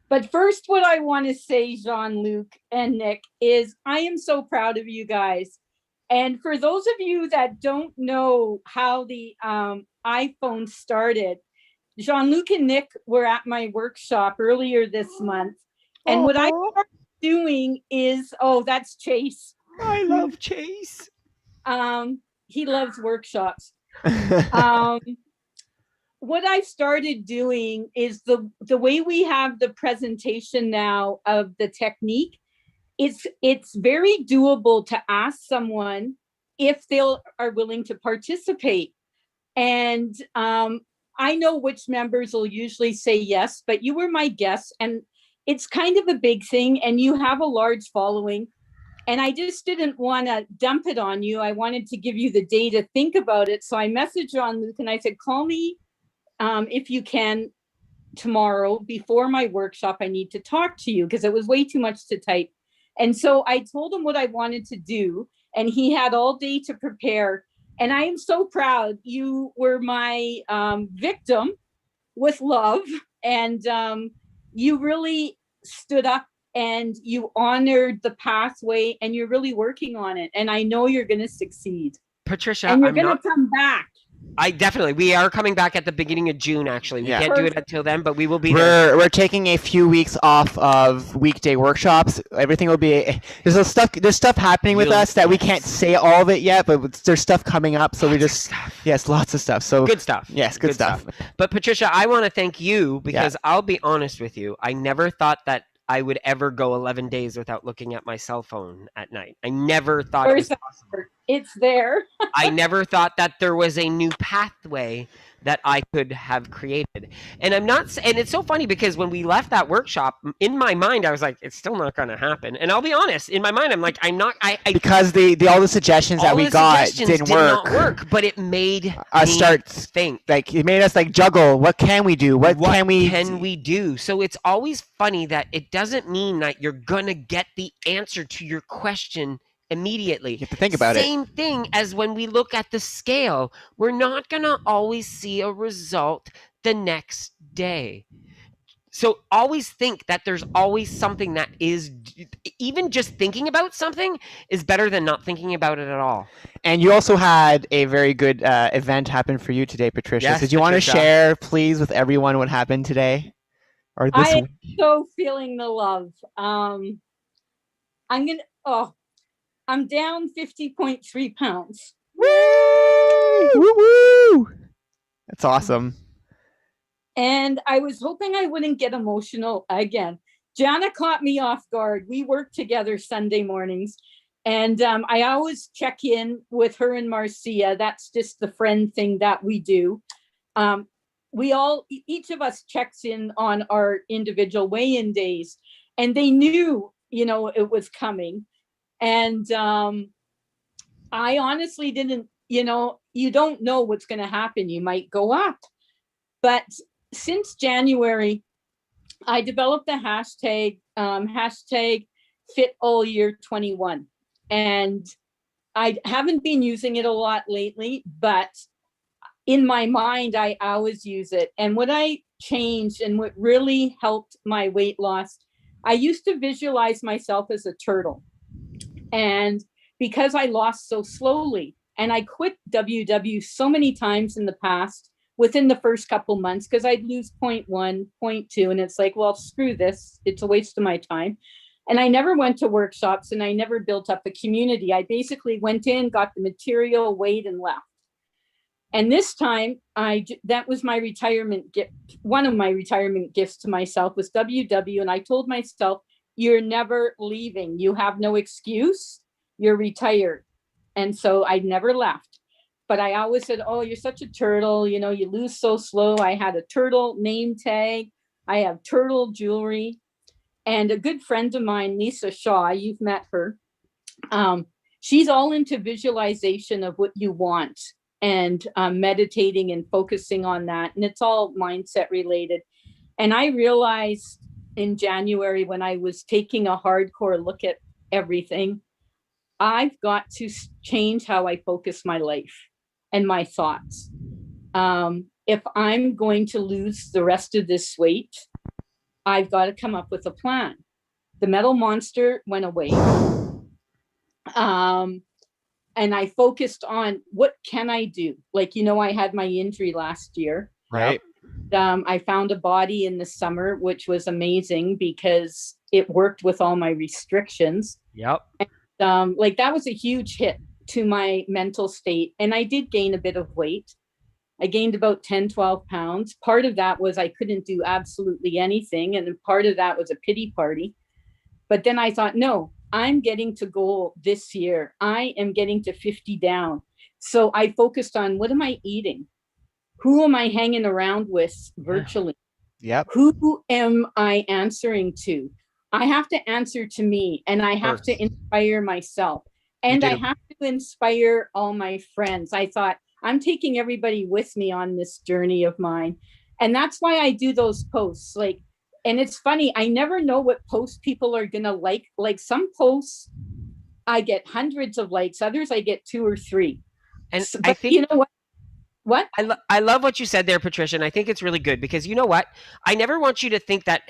But first, what I want to say, Jean-Luc and Nick, is I am so proud of you guys. And for those of you that don't know how the iPhone started, Jean-Luc and Nick were at my workshop earlier this month. And what I started doing is, that's Chase. I love Chase. He loves workshops. What I've started doing is the way we have the presentation now of the technique, it's very doable to ask someone if they are willing to participate. And I know which members will usually say yes, but you were my guest, and it's kind of a big thing, and you have a large following. And I just didn't want to dump it on you. I wanted to give you the day to think about it. So I messaged Jean-Luc and I said, call me if you can tomorrow before my workshop. I need to talk to you, because it was way too much to type. And so I told him what I wanted to do, and he had all day to prepare. And I am so proud. You were my victim with love, and you really stood up and you honored the pathway, and you're really working on it. And I know you're going to succeed. Patricia, and you're going to come back. We are coming back at the beginning of June, actually. We can't do it until then, but we will be there. We're taking a few weeks off of weekday workshops. Everything will be, there's stuff happening with us that we can't say all of it yet, but there's stuff coming up. So lots of stuff. So good stuff. Yes, good stuff. But Patricia, I want to thank you, because I'll be honest with you. I never thought that I would ever go 11 days without looking at my cell phone at night. I never thought it was possible. It's there. I never thought that there was a new pathway that I could have created. And it's so funny, because when we left that workshop, in my mind, I was like, it's still not going to happen. And I'll be honest, in my mind, I'm like, because all the suggestions that we got did not work, but it made us start think. Like, it made us juggle. What can we do? What can we do? So it's always funny that it doesn't mean that you're going to get the answer to your question immediately. You have to think about it. Same thing as when we look at the scale. We're not going to always see a result the next day. So always think that there's always something that is, even just thinking about something is better than not thinking about it at all. And you also had a very good event happen for you today, Patricia. Yes, so do you want to share, please, with everyone what happened today? Or this I am so feeling the love. I'm down 50.3 pounds. Woo! Woo woo! That's awesome. And I was hoping I wouldn't get emotional again. Jana caught me off guard. We work together Sunday mornings. And I always check in with her and Marcia. That's just the friend thing that we do. Each of us checks in on our individual weigh-in days. And they knew, it was coming. And I honestly didn't, you don't know what's going to happen. You might go up. But since January, I developed the hashtag #FitAllYear21. And I haven't been using it a lot lately, but in my mind, I always use it. And what I changed and what really helped my weight loss, I used to visualize myself as a turtle. And because I lost so slowly, and I quit WW so many times in the past, within the first couple months, because I'd lose 0.1, 0.2, and it's like, well, screw this. It's a waste of my time. And I never went to workshops, and I never built up a community. I basically went in, got the material, weighed, and left. And this time, that was my retirement gift. One of my retirement gifts to myself was WW. And I told myself, you're never leaving. You have no excuse. You're retired. And so I never left. But I always said, oh, you're such a turtle. You know, you lose so slow. I had a turtle name tag. I have turtle jewelry. And a good friend of mine, Lisa Shaw, you've met her. She's all into visualization of what you want and meditating and focusing on that. And it's all mindset related. And I realized in January, when I was taking a hardcore look at everything, I've got to change how I focus my life and my thoughts. If I'm going to lose the rest of this weight, I've got to come up with a plan. The metal monster went away. And I focused on what can I do? Like, you know, I had my injury last year. Right. I found a body in the summer, which was amazing because it worked with all my restrictions. Yep. And, like, that was a huge hit to my mental state. And I did gain a bit of weight. I gained about 10, 12 pounds. Part of that was I couldn't do absolutely anything. And part of that was a pity party. But then I thought, no, I'm getting to goal this year. I am getting to 50 down. So I focused on, what am I eating? Who am I hanging around with virtually? Yep. Who am I answering to? I have to answer to me, and I have to inspire myself. And I have to inspire all my friends. I thought, I'm taking everybody with me on this journey of mine. And that's why I do those posts. Like, and it's funny, I never know what posts people are going to like. Like, some posts, I get hundreds of likes. Others, I get 2 or 3. And so, I think, you know what? I love what you said there, Patricia. And I think it's really good because you know what? I never want you to think that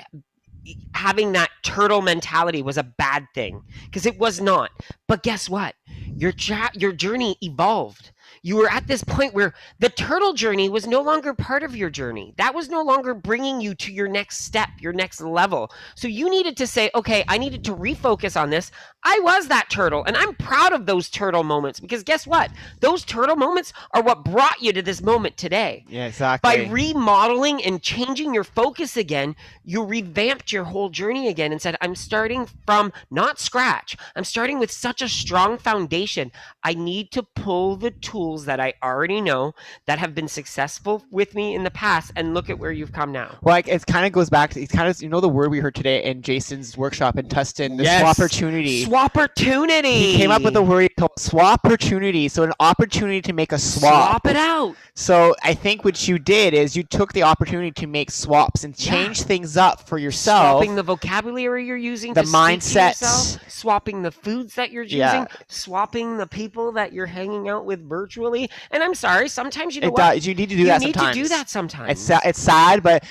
having that turtle mentality was a bad thing, because it was not. But guess what? Your journey evolved. You were at this point where the turtle journey was no longer part of your journey. That was no longer bringing you to your next step, your next level. So you needed to say, okay, I needed to refocus on this. I was that turtle, and I'm proud of those turtle moments, because guess what? Those turtle moments are what brought you to this moment today. Yeah, exactly. By remodeling and changing your focus again, you revamped your whole journey again and said, I'm starting from not scratch. I'm starting with such a strong foundation. I need to pull the tools that I already know that have been successful with me in the past, and look at where you've come now. Well, like, it kind of goes back to, it's kind of, you know, the word we heard today in Jason's workshop in Tustin, the swap-opportunity. Swap-opportunity. He came up with a word called swap-opportunity. So an opportunity to make a swap. Swap it out. So I think what you did is you took the opportunity to make swaps and change things up for yourself. Swapping the vocabulary you're using, the to mindsets, speak to yourself, swapping the foods that you're using, swapping the people that you're hanging out with virtually. And I'm sorry, sometimes you know what? You need to do that sometimes. You need to do that sometimes. It's sad, but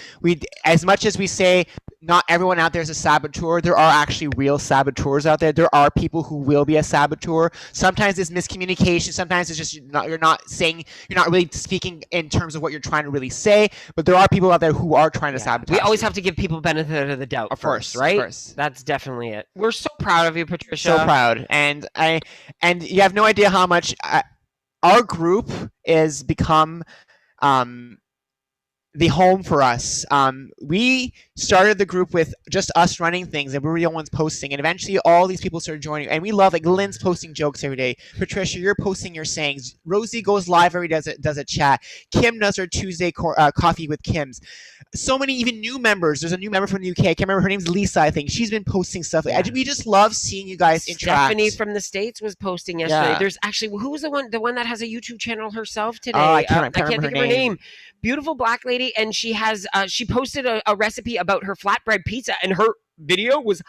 as much as we say not everyone out there is a saboteur, there are actually real saboteurs out there. There are people who will be a saboteur. Sometimes it's miscommunication. Sometimes it's just you're not really speaking in terms of what you're trying to really say. But there are people out there who are trying to sabotage. We always have to give people benefit of the doubt. Of course, right? Of course. That's definitely it. We're so proud of you, Patricia. So proud, and you have no idea how much our group is become the home for us. We started the group with just us running things, and we were the only ones posting, and eventually all these people started joining, and we love, like, Lynn's posting jokes every day. Patricia, you're posting your sayings. Rosie goes live every day, does a chat. Kim does her Tuesday coffee with Kim's. So many even new members. There's a new member from the UK. I can't remember her name's Lisa, I think. She's been posting stuff. Yeah. We just love seeing you guys interact. Stephanie from the States was posting yesterday. Yeah. There's actually, who was the one that has a YouTube channel herself today? I can't think of her name. Beautiful black lady, and she has she posted a recipe about her flatbread pizza, and her video was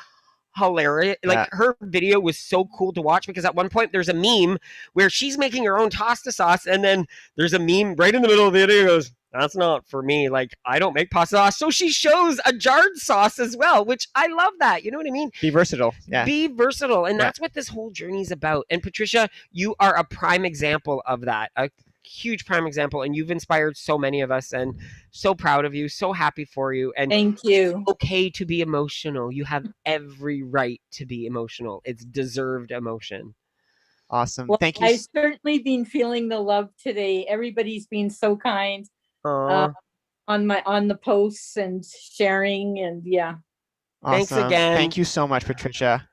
hilarious. Like, her video was so cool to watch, because at one point there's a meme where she's making her own pasta sauce, and then there's a meme right in the middle of the video goes, that's not for me. Like, I don't make pasta sauce. So she shows a jarred sauce as well, which I love that. You know what I mean? Be versatile. Yeah. Be versatile. And that's what this whole journey is about. And Patricia, you are a prime example of that. A huge prime example. And you've inspired so many of us, and so proud of you. So happy for you. And thank you. It's okay to be emotional. You have every right to be emotional. It's deserved emotion. Awesome. Well, Thank you. I've certainly been feeling the love today. Everybody's been so kind on the posts and sharing, and yeah. Awesome. Thanks again. Thank you so much, Patricia.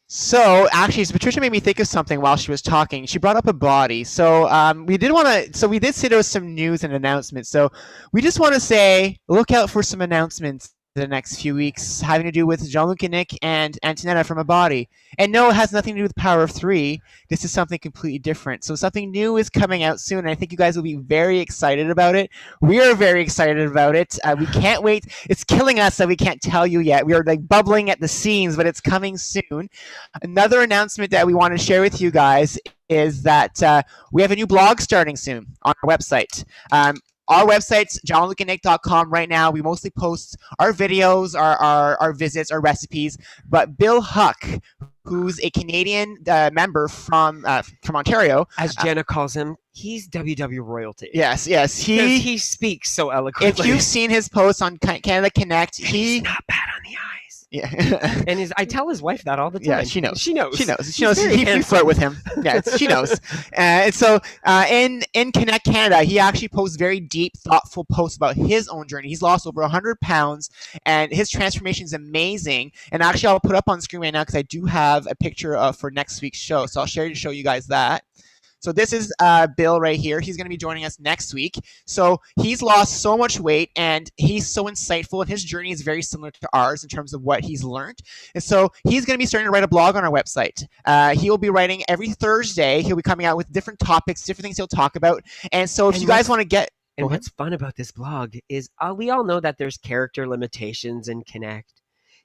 So actually, Patricia made me think of something while she was talking. She brought up a body. So we did say there was some news and announcements. So we just want to say, look out for some announcements the next few weeks having to do with Jean-Luc and Nick and Antonetta from a body. And no, it has nothing to do with Power of Three. This is something completely different. So something new is coming out soon, and I think you guys will be very excited about it. We are very excited about it. We can't wait. It's killing us that we can't tell you yet. We are like bubbling at the seams, but it's coming soon. Another announcement that we want to share with you guys is that we have a new blog starting soon on our website. Our website's jeanlucandnick.com right now. We mostly post our videos, our visits, our recipes. But Bill Huck, who's a Canadian member from Ontario, as Jenna calls him, he's WW royalty. Yes. He speaks so eloquently. If you've seen his posts on Canada Connect, he's not bad on the eyes. Yeah. And I tell his wife that all the time. Yeah, she knows. She knows. He flirt with him. Yeah, she knows. And so in Connect Canada, he actually posts very deep, thoughtful posts about his own journey. He's lost over 100 pounds, and his transformation is amazing. And actually, I'll put up on screen right now because I do have a picture for next week's show. So I'll share to show you guys that. So this is Bill right here. He's going to be joining us next week. So he's lost so much weight, and he's so insightful, and his journey is very similar to ours in terms of what he's learned. And so he's going to be starting to write a blog on our website. He will be writing every Thursday. He'll be coming out with different topics, different things he'll talk about. And so if you guys want to get... And what's fun about this blog is we all know that there's character limitations in Connect.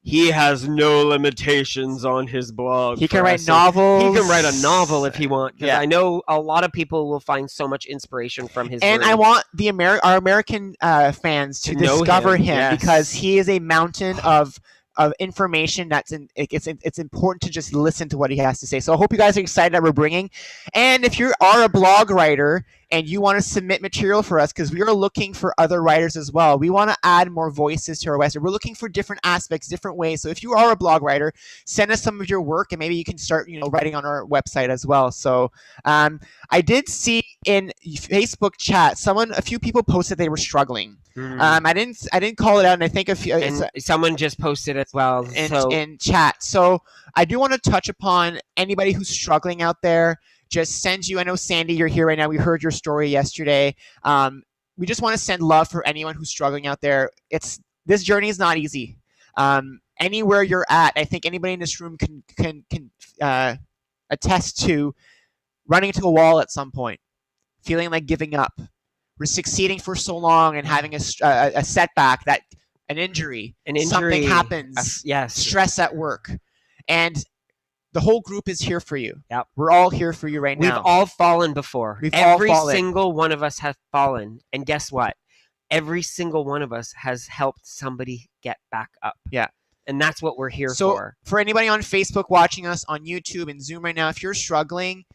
He has no limitations on his blog. He can write novels. He can write a novel if he wants. Because I know a lot of people will find so much inspiration from his And words. I want our American fans to discover him because he is a mountain of information it's important to just listen to what he has to say. So I hope you guys are excited that we're bringing. And if you are a blog writer and you want to submit material for us, because we are looking for other writers as well. We want to add more voices to our website. We're looking for different aspects, different ways. So if you are a blog writer, send us some of your work, and maybe you can start, writing on our website as well. So I did see in Facebook chat, a few people posted they were struggling. I didn't call it out, and I think someone just posted as well in chat. So I do want to touch upon anybody who's struggling out there. Just send you. I know Sandy, you're here right now. We heard your story yesterday. We just want to send love for anyone who's struggling out there. This journey is not easy. Anywhere you're at, I think anybody in this room can attest to running into a wall at some point, feeling like giving up. We're succeeding for so long and having a setback, an injury, something happens, stress at work, and the whole group is here for you. Yep. We're all here for you right now. We've all fallen before. Every single one of us have fallen, and guess what? Every single one of us has helped somebody get back up. Yeah. And that's what we're here for. So for anybody on Facebook watching us on YouTube and Zoom right now, if you're struggling,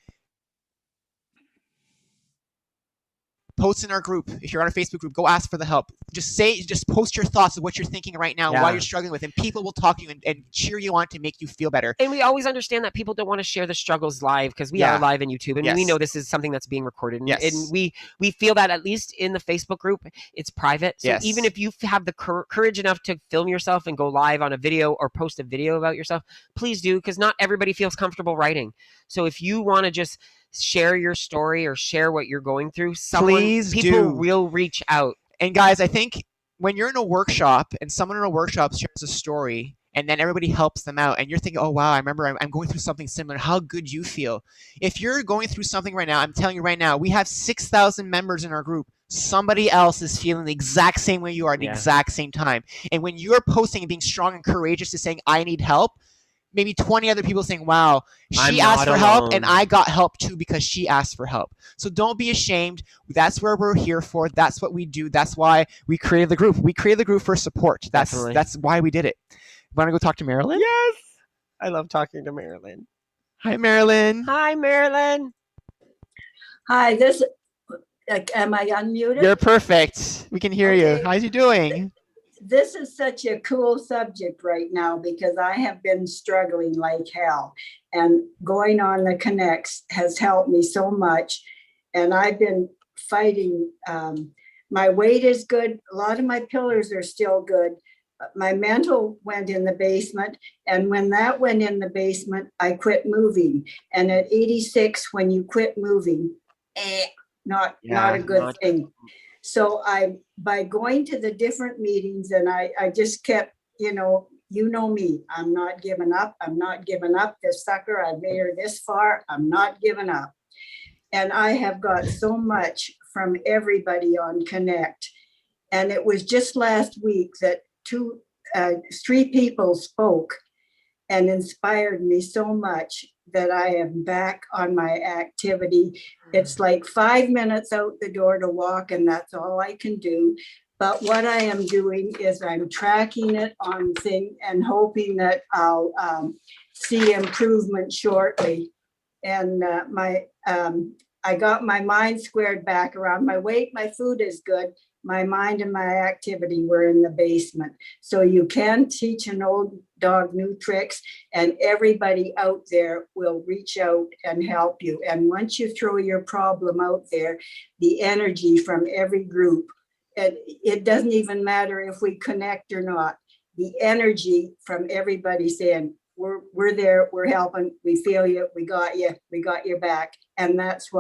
post in our group. If you're on a Facebook group, go ask for the help. Just post your thoughts of what you're thinking right now, why you're struggling with, and people will talk to you and cheer you on to make you feel better. And we always understand that people don't want to share the struggles live because we are live on YouTube, and we know this is something that's being recorded. And we feel that at least in the Facebook group, it's private. So even if you have the courage enough to film yourself and go live on a video or post a video about yourself, please do, because not everybody feels comfortable writing. So if you want to just share your story or share what you're going through, people will reach out. And guys, I think when you're in a workshop and someone in a workshop shares a story and then everybody helps them out and you're thinking, oh wow, I remember I'm going through something similar, how good you feel. If you're going through something right now, I'm telling you right now, we have 6,000 members in our group. Somebody else is feeling the exact same way you are at the exact same time. And when you're posting and being strong and courageous to saying, I need help, maybe 20 other people saying, wow, she asked for help and I got help too because she asked for help. So don't be ashamed. That's where we're here for. That's what we do. That's why we created the group. We created the group for support. That's why we did it. Want to go talk to Marilyn? Yes. I love talking to Marilyn. Hi, Marilyn. Hi, Marilyn. Hi, am I unmuted? You're perfect. We can hear you. How's you doing? this is such a cool subject right now because I have been struggling like hell, and going on the Connects has helped me so much. And I've been fighting. My weight is good. A lot of my pillars are still good. My mental went in the basement. And when that went in the basement, I quit moving. And at 86, when you quit moving, not a good thing. So by going to the different meetings, and I just kept, you know me, I'm not giving up. I'm not giving up this sucker. I've made her this far. I'm not giving up. And I have got so much from everybody on Connect. And it was just last week that 3 people spoke and inspired me so much that I am back on my activity. It's like 5 minutes out the door to walk, and that's all I can do. But what I am doing is I'm tracking it on thing and hoping that I'll see improvement shortly. And I got my mind squared back around my weight. My food is good. My mind and my activity were in the basement. So you can teach an old dog new tricks, and everybody out there will reach out and help you. And once you throw your problem out there, the energy from every group, and it doesn't even matter if we connect or not, the energy from everybody saying, we're there, we're helping, we feel you, we got your back. And that's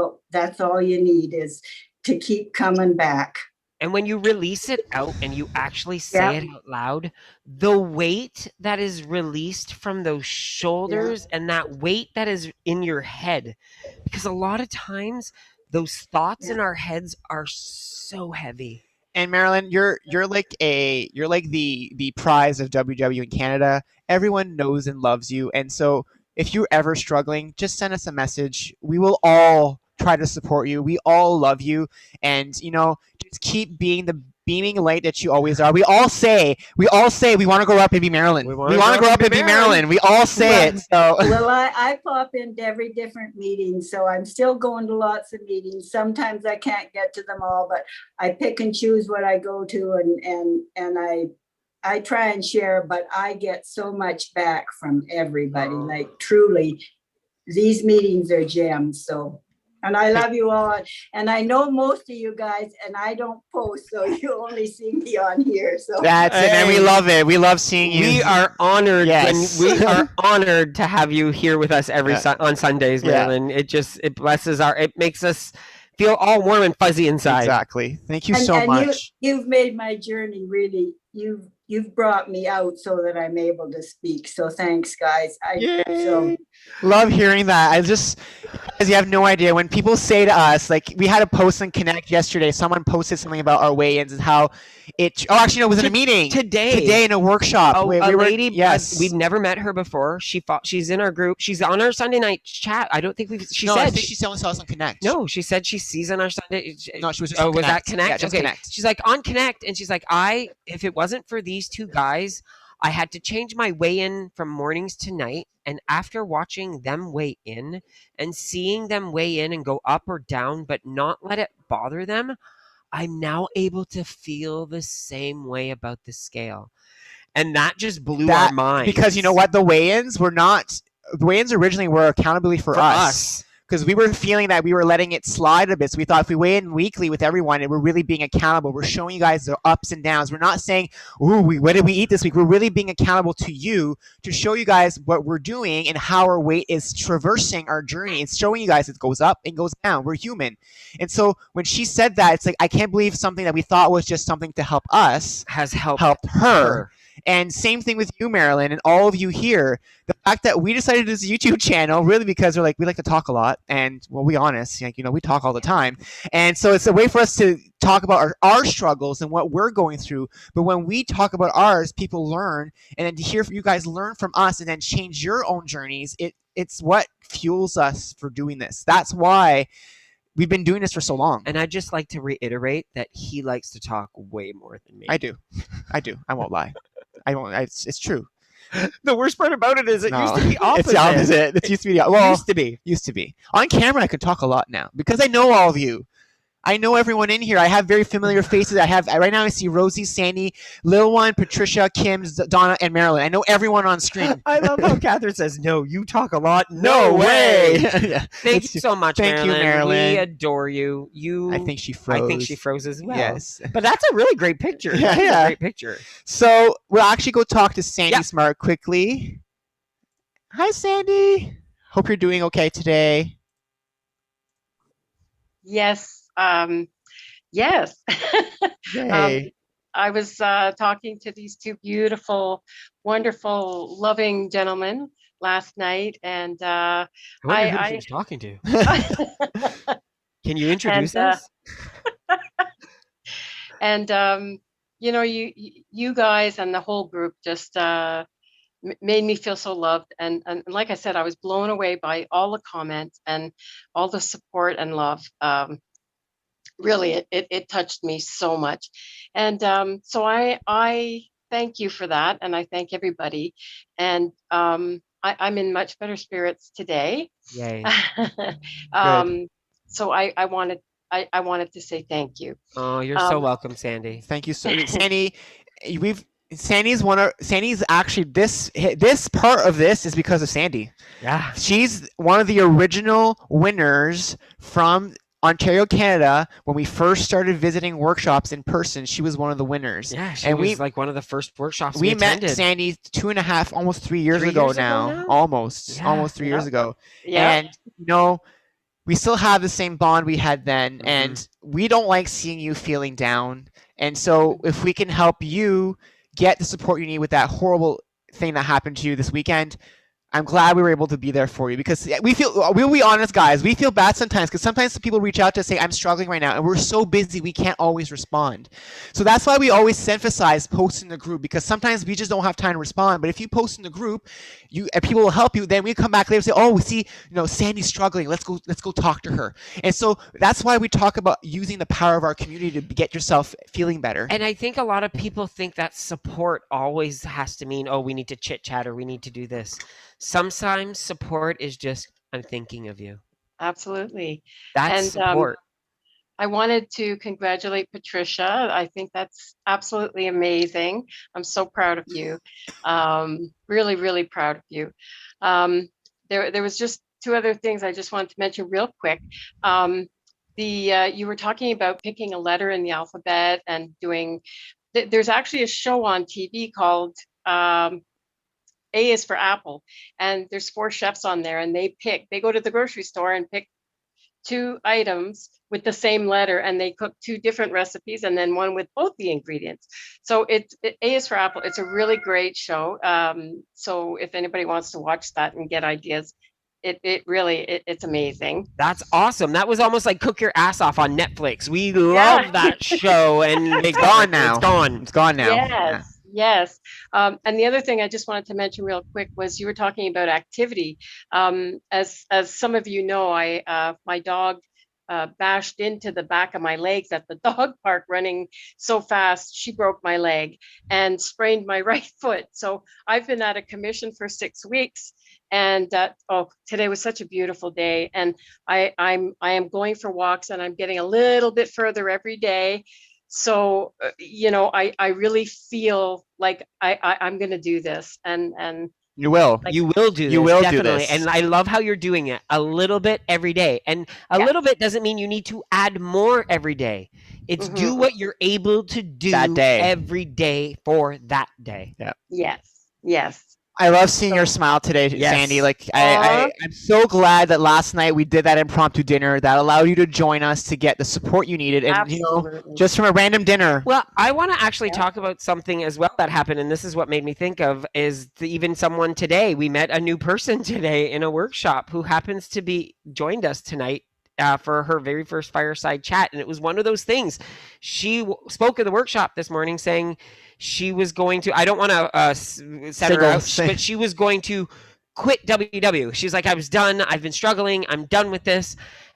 all you need, is to keep coming back. And when you release it out and you actually say it out loud, the weight that is released from those shoulders and that weight that is in your head, because a lot of times those thoughts in our heads are so heavy. And Marilyn, you're like the prize of WW in Canada. Everyone knows and loves you. And so if you're ever struggling, just send us a message. We will all try to support you. We all love you. And, just keep being the beaming light that you always are. We all say we want to grow up and be Marilyn. We want to grow up and be Marilyn. We all say it. So. Well, I pop into every different meeting, so I'm still going to lots of meetings. Sometimes I can't get to them all, but I pick and choose what I go to, and I try and share, but I get so much back from everybody. Like, truly, these meetings are gems. So. And I love you all. And I know most of you guys, and I don't post, so you only see me on here. So that's it, and we love it. We love seeing you. We are honored. Yes. We are honored to have you here with us on Sundays, Marilyn. It blesses it makes us feel all warm and fuzzy inside. Exactly. Thank you so much. You've made my journey really. You've brought me out so that I'm able to speak. So thanks, guys. Love hearing that. As you have no idea, when people say to us, like, we had a post on Connect yesterday, someone posted something about our weigh-ins and how it was in a meeting today in a workshop. Lady, yes, we've never met her before. She's in our group. She's on our Sunday night chat. I don't think I think she only saw us on Connect. No, she said she sees on our Sunday. No, she was. Was that Connect? Yeah, just Connect. She's like on Connect, and she's like, if it wasn't for these 2 guys, I had to change my weigh-in from mornings to night. And after watching them weigh in and seeing them weigh in and go up or down, but not let it bother them, I'm now able to feel the same way about the scale. And that just blew our minds. Because you know what? The weigh-ins originally were accountability for us. Because we were feeling that we were letting it slide a bit. So we thought if we weigh in weekly with everyone and we're really being accountable, we're showing you guys the ups and downs. We're not saying, what did we eat this week? We're really being accountable to you to show you guys what we're doing and how our weight is traversing our journey. It's showing you guys it goes up and goes down. We're human. And so when she said that, it's like, I can't believe something that we thought was just something to help us has helped her. And same thing with you, Marilyn, and all of you here. The fact that we decided to do this YouTube channel really because we like to talk a lot, and we'll be honest, we talk all the time, and so it's a way for us to talk about our struggles and what we're going through. But when we talk about ours, people learn, and then to hear you guys learn from us and then change your own journeys. It's what fuels us for doing this. That's why we've been doing this for so long. And I'd just like to reiterate that he likes to talk way more than me. I do. I won't lie. I won't. It's true. The worst part about it is used to be opposite. It's the opposite. It used to be. Well, used to be. On camera, I could talk a lot now because I know all of you. I know everyone in here. I have very familiar faces. Right now I see Rosie, Sandy, Lil One, Patricia, Kim, Donna, and Marilyn. I know everyone on screen. I love how Catherine says, "No, you talk a lot. No way." Yeah. Thank you so much, Thank you, Marilyn. We adore you. I think she froze. I think she froze as well. Yes. But that's a really great picture. Yeah, That's yeah. a great picture. So we'll actually go talk to Sandy Yeah. Smart quickly. Hi, Sandy. Hope you're doing okay today. Yes. Yes. Yay. I was talking to these two beautiful, wonderful, loving gentlemen last night, and I wonder who she was talking to. Can you introduce us? And you know, you guys and the whole group just made me feel so loved. And like I said, I was blown away by all the comments and all the support and love. Really, it touched me so much. And so I thank you for that. And I thank everybody. And I'm in much better spirits today. Yay. So I wanted to say thank you. Oh, you're so welcome, Sandy. Thank you so Sandy. Sandy's actually this part of this is because of Sandy. Yeah. She's one of the original winners from Ontario, Canada. When we first started visiting workshops in person, she was one of the winners. Yeah, she was like one of the first workshops we attended. met Sandy 2.5, almost 3 years ago now. Almost 3 years ago. Yeah. And you know, we still have the same bond we had then, and we don't like seeing you feeling down. And so if we can help you get the support you need with that horrible thing that happened to you this weekend, I'm glad we were able to be there for you, because we'll be honest, guys, we feel bad sometimes, because sometimes people reach out to say, I'm struggling right now, and we're so busy we can't always respond. So that's why we always emphasize post in the group, because sometimes we just don't have time to respond. But if you post in the group, and people will help you, then we come back later and say, oh, we see, Sandy's struggling, let's go talk to her. And so that's why we talk about using the power of our community to get yourself feeling better. And I think a lot of people think that support always has to mean, oh, we need to chit chat or we need to do this. Sometimes support is just, I'm thinking of you. Absolutely. That's support. I wanted to congratulate Patricia. I think that's absolutely amazing. I'm so proud of you. Really, really proud of you. There was just two other things I just wanted to mention real quick. You were talking about picking a letter in the alphabet and doing, there's actually a show on TV called A is for Apple, and there's 4 chefs on there, and they go to the grocery store and pick 2 items with the same letter, and they cook 2 different recipes, and then one with both the ingredients. So A is for Apple. It's a really great show. So if anybody wants to watch that and get ideas, it's amazing. That's awesome. That was almost like Cook Your Ass Off on Netflix. We love that show, and it's gone now. It's gone now. Yes. Yeah. Yes. And the other thing I just wanted to mention real quick was you were talking about activity. As some of you know, my dog bashed into the back of my legs at the dog park running so fast. She broke my leg and sprained my right foot. So I've been out of commission for 6 weeks. And today was such a beautiful day. And I am going for walks, and I'm getting a little bit further every day. So, I really feel like I'm going to do this, and you will. You will do this. You will definitely. do this. And I love how you're doing it a little bit every day. And a little bit doesn't mean you need to add more every day. It's do what you're able to do that day, every day for that day. Yeah. Yes. I love seeing your smile today, Sandy. Like I'm so glad that last night we did that impromptu dinner that allowed you to join us to get the support you needed, and just from a random dinner. Well, I want to actually talk about something as well that happened, and this is what made me think of is even someone today. We met a new person today in a workshop who happens to be joined us tonight. For her very first Fireside chat. And it was one of those things. She spoke at the workshop this morning saying she was going to, I don't want to set her out, but she was going to quit WW. She's like, I was done. I've been struggling. I'm done with this.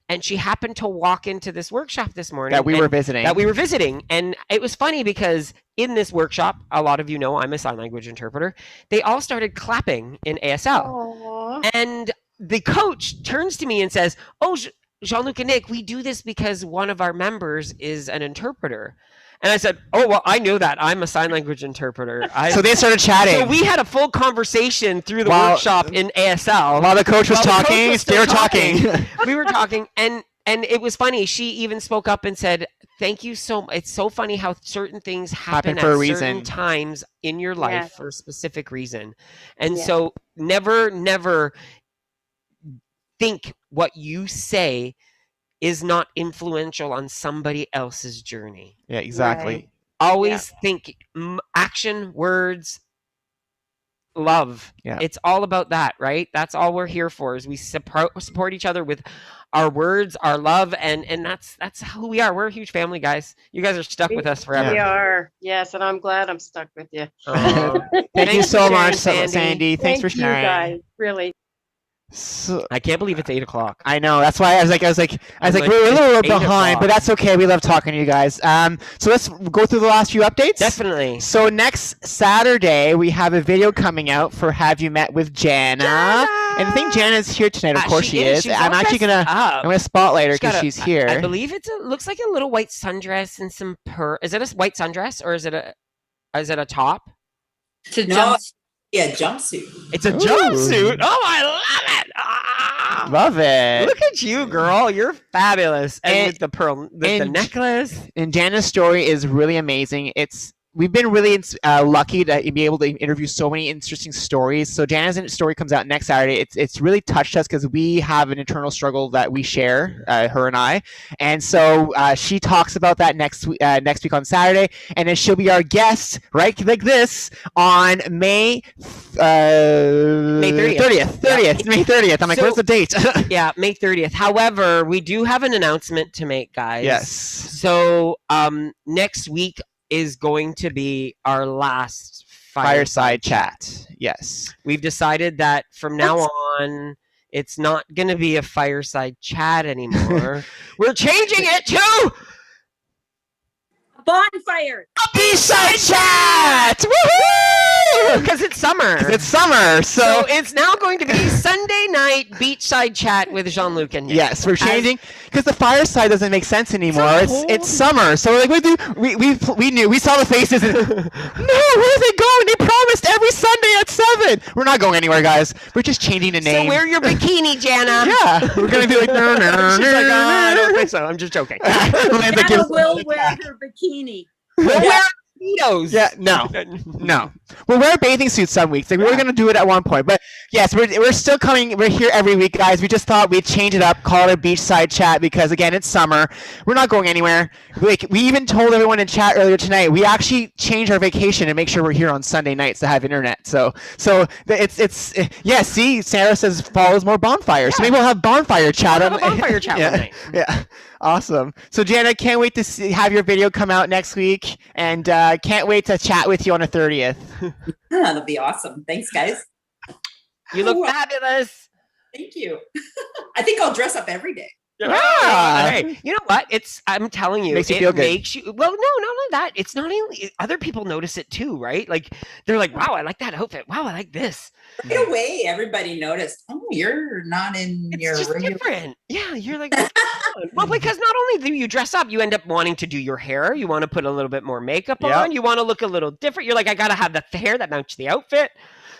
And she happened to walk into this workshop this morning. That we were visiting. And it was funny because in this workshop, a lot of you know I'm a sign language interpreter. They all started clapping in ASL. Aww. And the coach turns to me and says, oh, Jean-Luc and Nick, we do this because one of our members is an interpreter. And I said, oh, well, I knew that. I'm a sign language interpreter. So they started chatting. So we had a full conversation through the workshop in ASL. While the coach was talking, they were talking. We were talking, and it was funny. She even spoke up and said, thank you so much. It's so funny how certain things happen for a at reason. certain times in your life for a specific reason. And so never think what you say is not influential on somebody else's journey. Yeah, exactly. Right. Always think action, words, love. Yeah. It's all about that, right? That's all we're here for, is we support each other with our words, our love, and that's who we are. We're a huge family, guys. You guys are stuck with us forever. We are. Yes, and I'm glad I'm stuck with you. Thank you so much, Sandy. Thanks for sharing. You guys, really. So, I can't believe it's 8:00. I know. That's why I was like, we're a little behind, but that's okay. We love talking to you guys. So let's go through the last few updates. Definitely. So next Saturday we have a video coming out for Have You Met with Jana? And I think Jana's here tonight. Of course she is. I'm actually gonna spotlight her because she's here. I believe looks like a little white sundress and some Is it a white sundress or is it a top? It's a jumpsuit. Yeah, jumpsuit. It's a jumpsuit. Oh, I love it. Ah, love it. Look at you, girl. You're fabulous. And with the necklace. And Jana's story is really amazing. We've been really lucky to be able to interview so many interesting stories. So Jana's story comes out next Saturday. It's really touched us because we have an internal struggle that we share, her and I. And so she talks about that next week on Saturday, and then she'll be our guest, right, like this, on May 30th. May 30th. I'm like, where's the date? Yeah, May 30th. However, we do have an announcement to make, guys. Yes. So next week is going to be our last fireside chat. Yes. We've decided that from now on, it's not going to be a fireside chat anymore. We're changing it to bonfire. A B-side chat! Woohoo! Because it's summer. So it's now going to be Sunday night beachside chat with Jean-Luc and Nick. Yes, we're changing because the fireside doesn't make sense anymore. It's summer, so like we knew, we saw the faces. And, no, where are they going? They promised every Sunday at 7. We're not going anywhere, guys. We're just changing the name. So wear your bikini, Jana. Yeah, we're gonna be like, no. She's like, I don't think so. I'm just joking. Jana will wear her bikini. We'll wear mosquitoes. Yeah, no. We'll wear bathing suits some weeks. Like we were gonna do it at one point, but yes, we're still coming. We're here every week, guys. We just thought we'd change it up, call it a beachside chat because again, it's summer. We're not going anywhere. We even told everyone in chat earlier tonight. We actually changed our vacation and make sure we're here on Sunday nights to have internet. So it's yeah. See, Sarah says follows more bonfires. Yeah. So maybe we'll have bonfire chat. We'll have a bonfire chat one night. Yeah. Awesome. So Jana, can't wait to have your video come out next week, and can't wait to chat with you on the 30th. That'll be awesome. Thanks, guys. You look fabulous. Thank you. I think I'll dress up every day. Yeah. Hey, you know what? I'm telling you, makes you feel good. Makes you, well, no, not only that. It's not only other people notice it too, right? Like they're like, wow, I like that outfit. Wow, I like this. Right away, everybody noticed. Oh, you're not in your just different. Yeah, you're like, well, because not only do you dress up, you end up wanting to do your hair. You want to put a little bit more makeup on. You want to look a little different. You're like, I gotta have the hair that matches the outfit.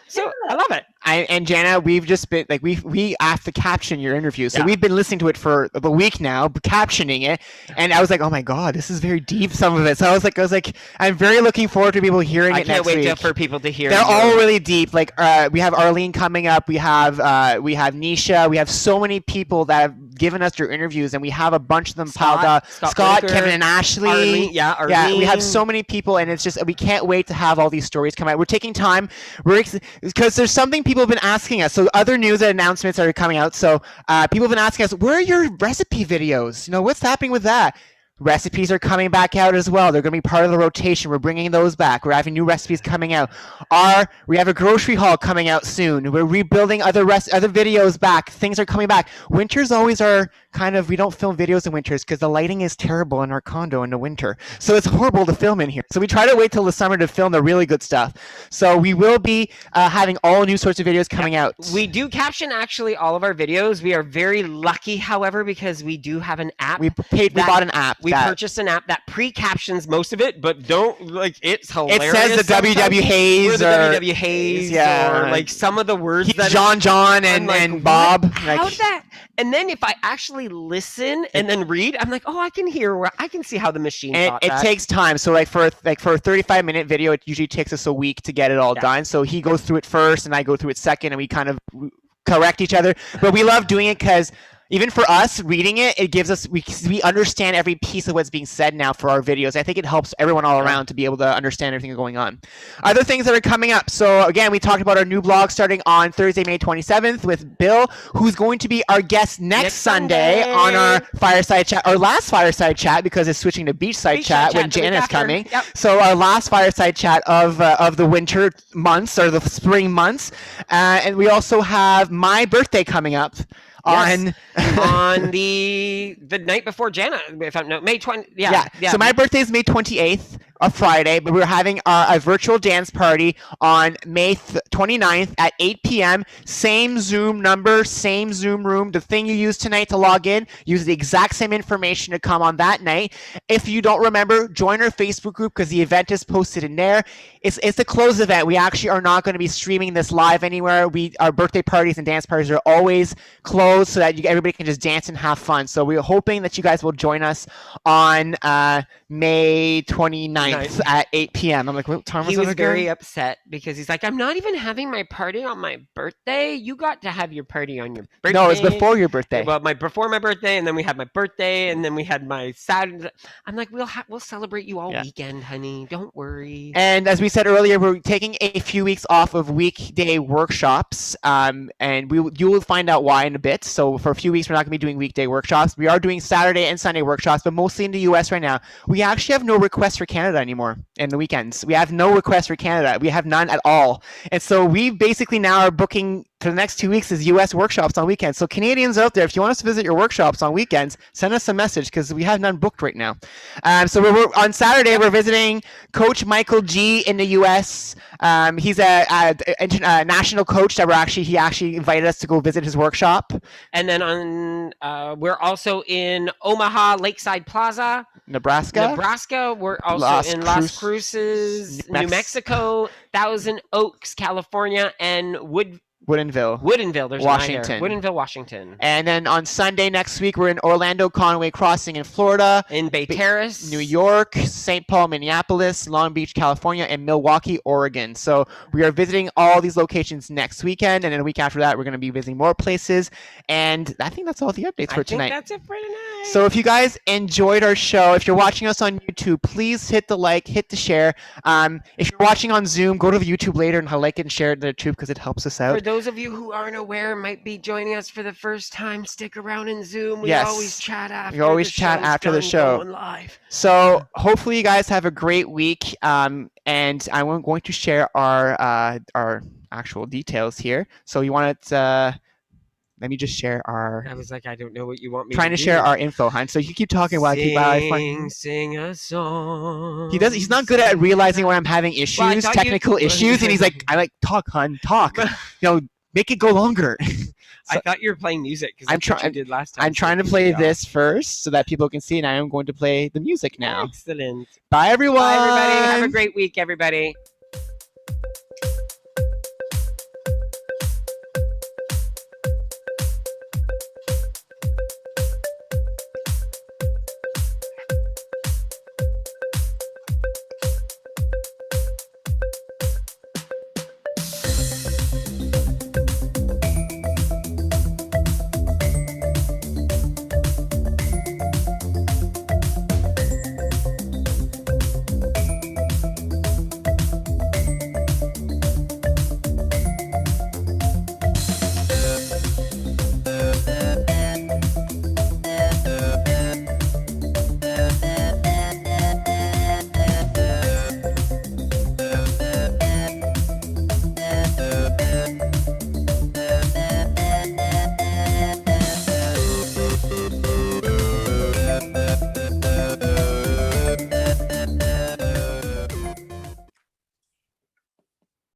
So I love it. And Jana, we've just been like we have to caption your interview, so we've been listening to it for a week now, captioning it, and I was like, oh my god, this is very deep, some of it. So I was like, I'm very looking forward to people hearing it next week. I can't wait for people to hear. They're all really deep. Like we have Arlene coming up, we have Nisha, we have so many people that have given us their interviews, and we have a bunch of them piled up. Scott, Kevin, and Ashley. Arlene. Yeah, we have so many people, and it's just we can't wait to have all these stories come out. We're taking time. Because there's something people have been asking us. So other news and announcements are coming out. So people have been asking us, where are your recipe videos? You know, what's happening with that? Recipes are coming back out as well. They're going to be part of the rotation. We're bringing those back. We're having new recipes coming out. We have a grocery haul coming out soon. We're rebuilding other videos back. Things are coming back. Winter's always our we don't film videos in winters because the lighting is terrible in our condo in the winter. So it's horrible to film in here. So we try to wait till the summer to film the really good stuff. So we will be having all new sorts of videos coming out. We do caption actually all of our videos. We are very lucky, however, because we do have an app. We bought an app. We purchased an app that pre-captions most of it, but don't like it's hilarious. It says the WW Hayes or the WW Hayes, or like some of the words that John and Bob. How's that? And then if I actually listen and then read, I'm like, oh, I can see how the machine thought that. It takes time. So for a 35-minute video, it usually takes us a week to get it all done. So he goes through it first and I go through it second, and we kind of correct each other. But we love doing it because even for us reading it, it gives us, we understand every piece of what's being said now for our videos. I think it helps everyone all around to be able to understand everything going on. Other things that are coming up. So again, we talked about our new blog starting on Thursday, May 27th with Bill, who's going to be our guest next Sunday on our Fireside Chat, our last Fireside Chat, because it's switching to Beachside Chat when Janet's coming. Yep. So our last Fireside Chat of the winter months or the spring months. And we also have my birthday coming up. Yes. on the night before Jana, if I'm no May 20. Yeah. So my birthday is May 28th, a Friday, but we're having a virtual dance party on May 29th at 8 p.m. Same Zoom number, same Zoom room. The thing you use tonight to log in, use the exact same information to come on that night. If you don't remember, join our Facebook group because the event is posted in there. It's a closed event. We actually are not going to be streaming this live anywhere. Our birthday parties and dance parties are always closed so that everybody can just dance and have fun. So we're hoping that you guys will join us on May 29th at 8 p.m. I'm like, what time was it? He was very upset because he's like, I'm not even having my party on my birthday. You got to have your party on your birthday. No, it was before your birthday. Well, before my birthday, and then we had my birthday, and then we had my Saturday. I'm like, we'll celebrate you all weekend, honey. Don't worry. And as we said earlier, we're taking a few weeks off of weekday workshops, and you will find out why in a bit. So for a few weeks, we're not going to be doing weekday workshops. We are doing Saturday and Sunday workshops, but mostly in the U.S. right now. We actually have no requests for Canada anymore in the weekends. We have no requests for Canada. We have none at all. And so we basically now are booking for the next 2 weeks is U.S. workshops on weekends. So Canadians out there, if you want us to visit your workshops on weekends, send us a message because we have none booked right now. So we're on Saturday, we're visiting Coach Michael G in the U.S. He's a national coach that he actually invited us to go visit his workshop. And then we're also in Omaha Lakeside Plaza, Nebraska. We're also in Las Cruces, New Mexico, Thousand Oaks, California, and Woodinville, there's Washington. Woodinville, Washington. And then on Sunday next week, we're in Orlando Conway Crossing in Florida. In Bay Terrace. New York, St. Paul, Minneapolis, Long Beach, California, and Milwaukee, Oregon. So we are visiting all these locations next weekend. And then a week after that, we're going to be visiting more places. And I think that's all the updates for tonight. That's it for tonight. So if you guys enjoyed our show, if you're watching us on YouTube, please hit the like, hit the share. If you're watching on Zoom, go to the YouTube later and like and share it to the YouTube because it helps us out. For those of you who aren't aware, might be joining us for the first time, stick around in Zoom. We always chat after. We always chat after the show. Going live. So hopefully you guys have a great week. And I'm going to share our actual details here. So you want to let me just share our. I was like, I don't know what you want me. Trying to share our info, hon. So you keep talking while I keep. Sing a song. He's not good at realizing when I'm having issues, technical issues, and he's like, talk, hon, talk. Make it go longer. I thought you were playing music because that's what you did last time. I'm trying to play this first so that people can see, and I am going to play the music now. Excellent. Bye, everyone. Bye, everybody. Have a great week, everybody.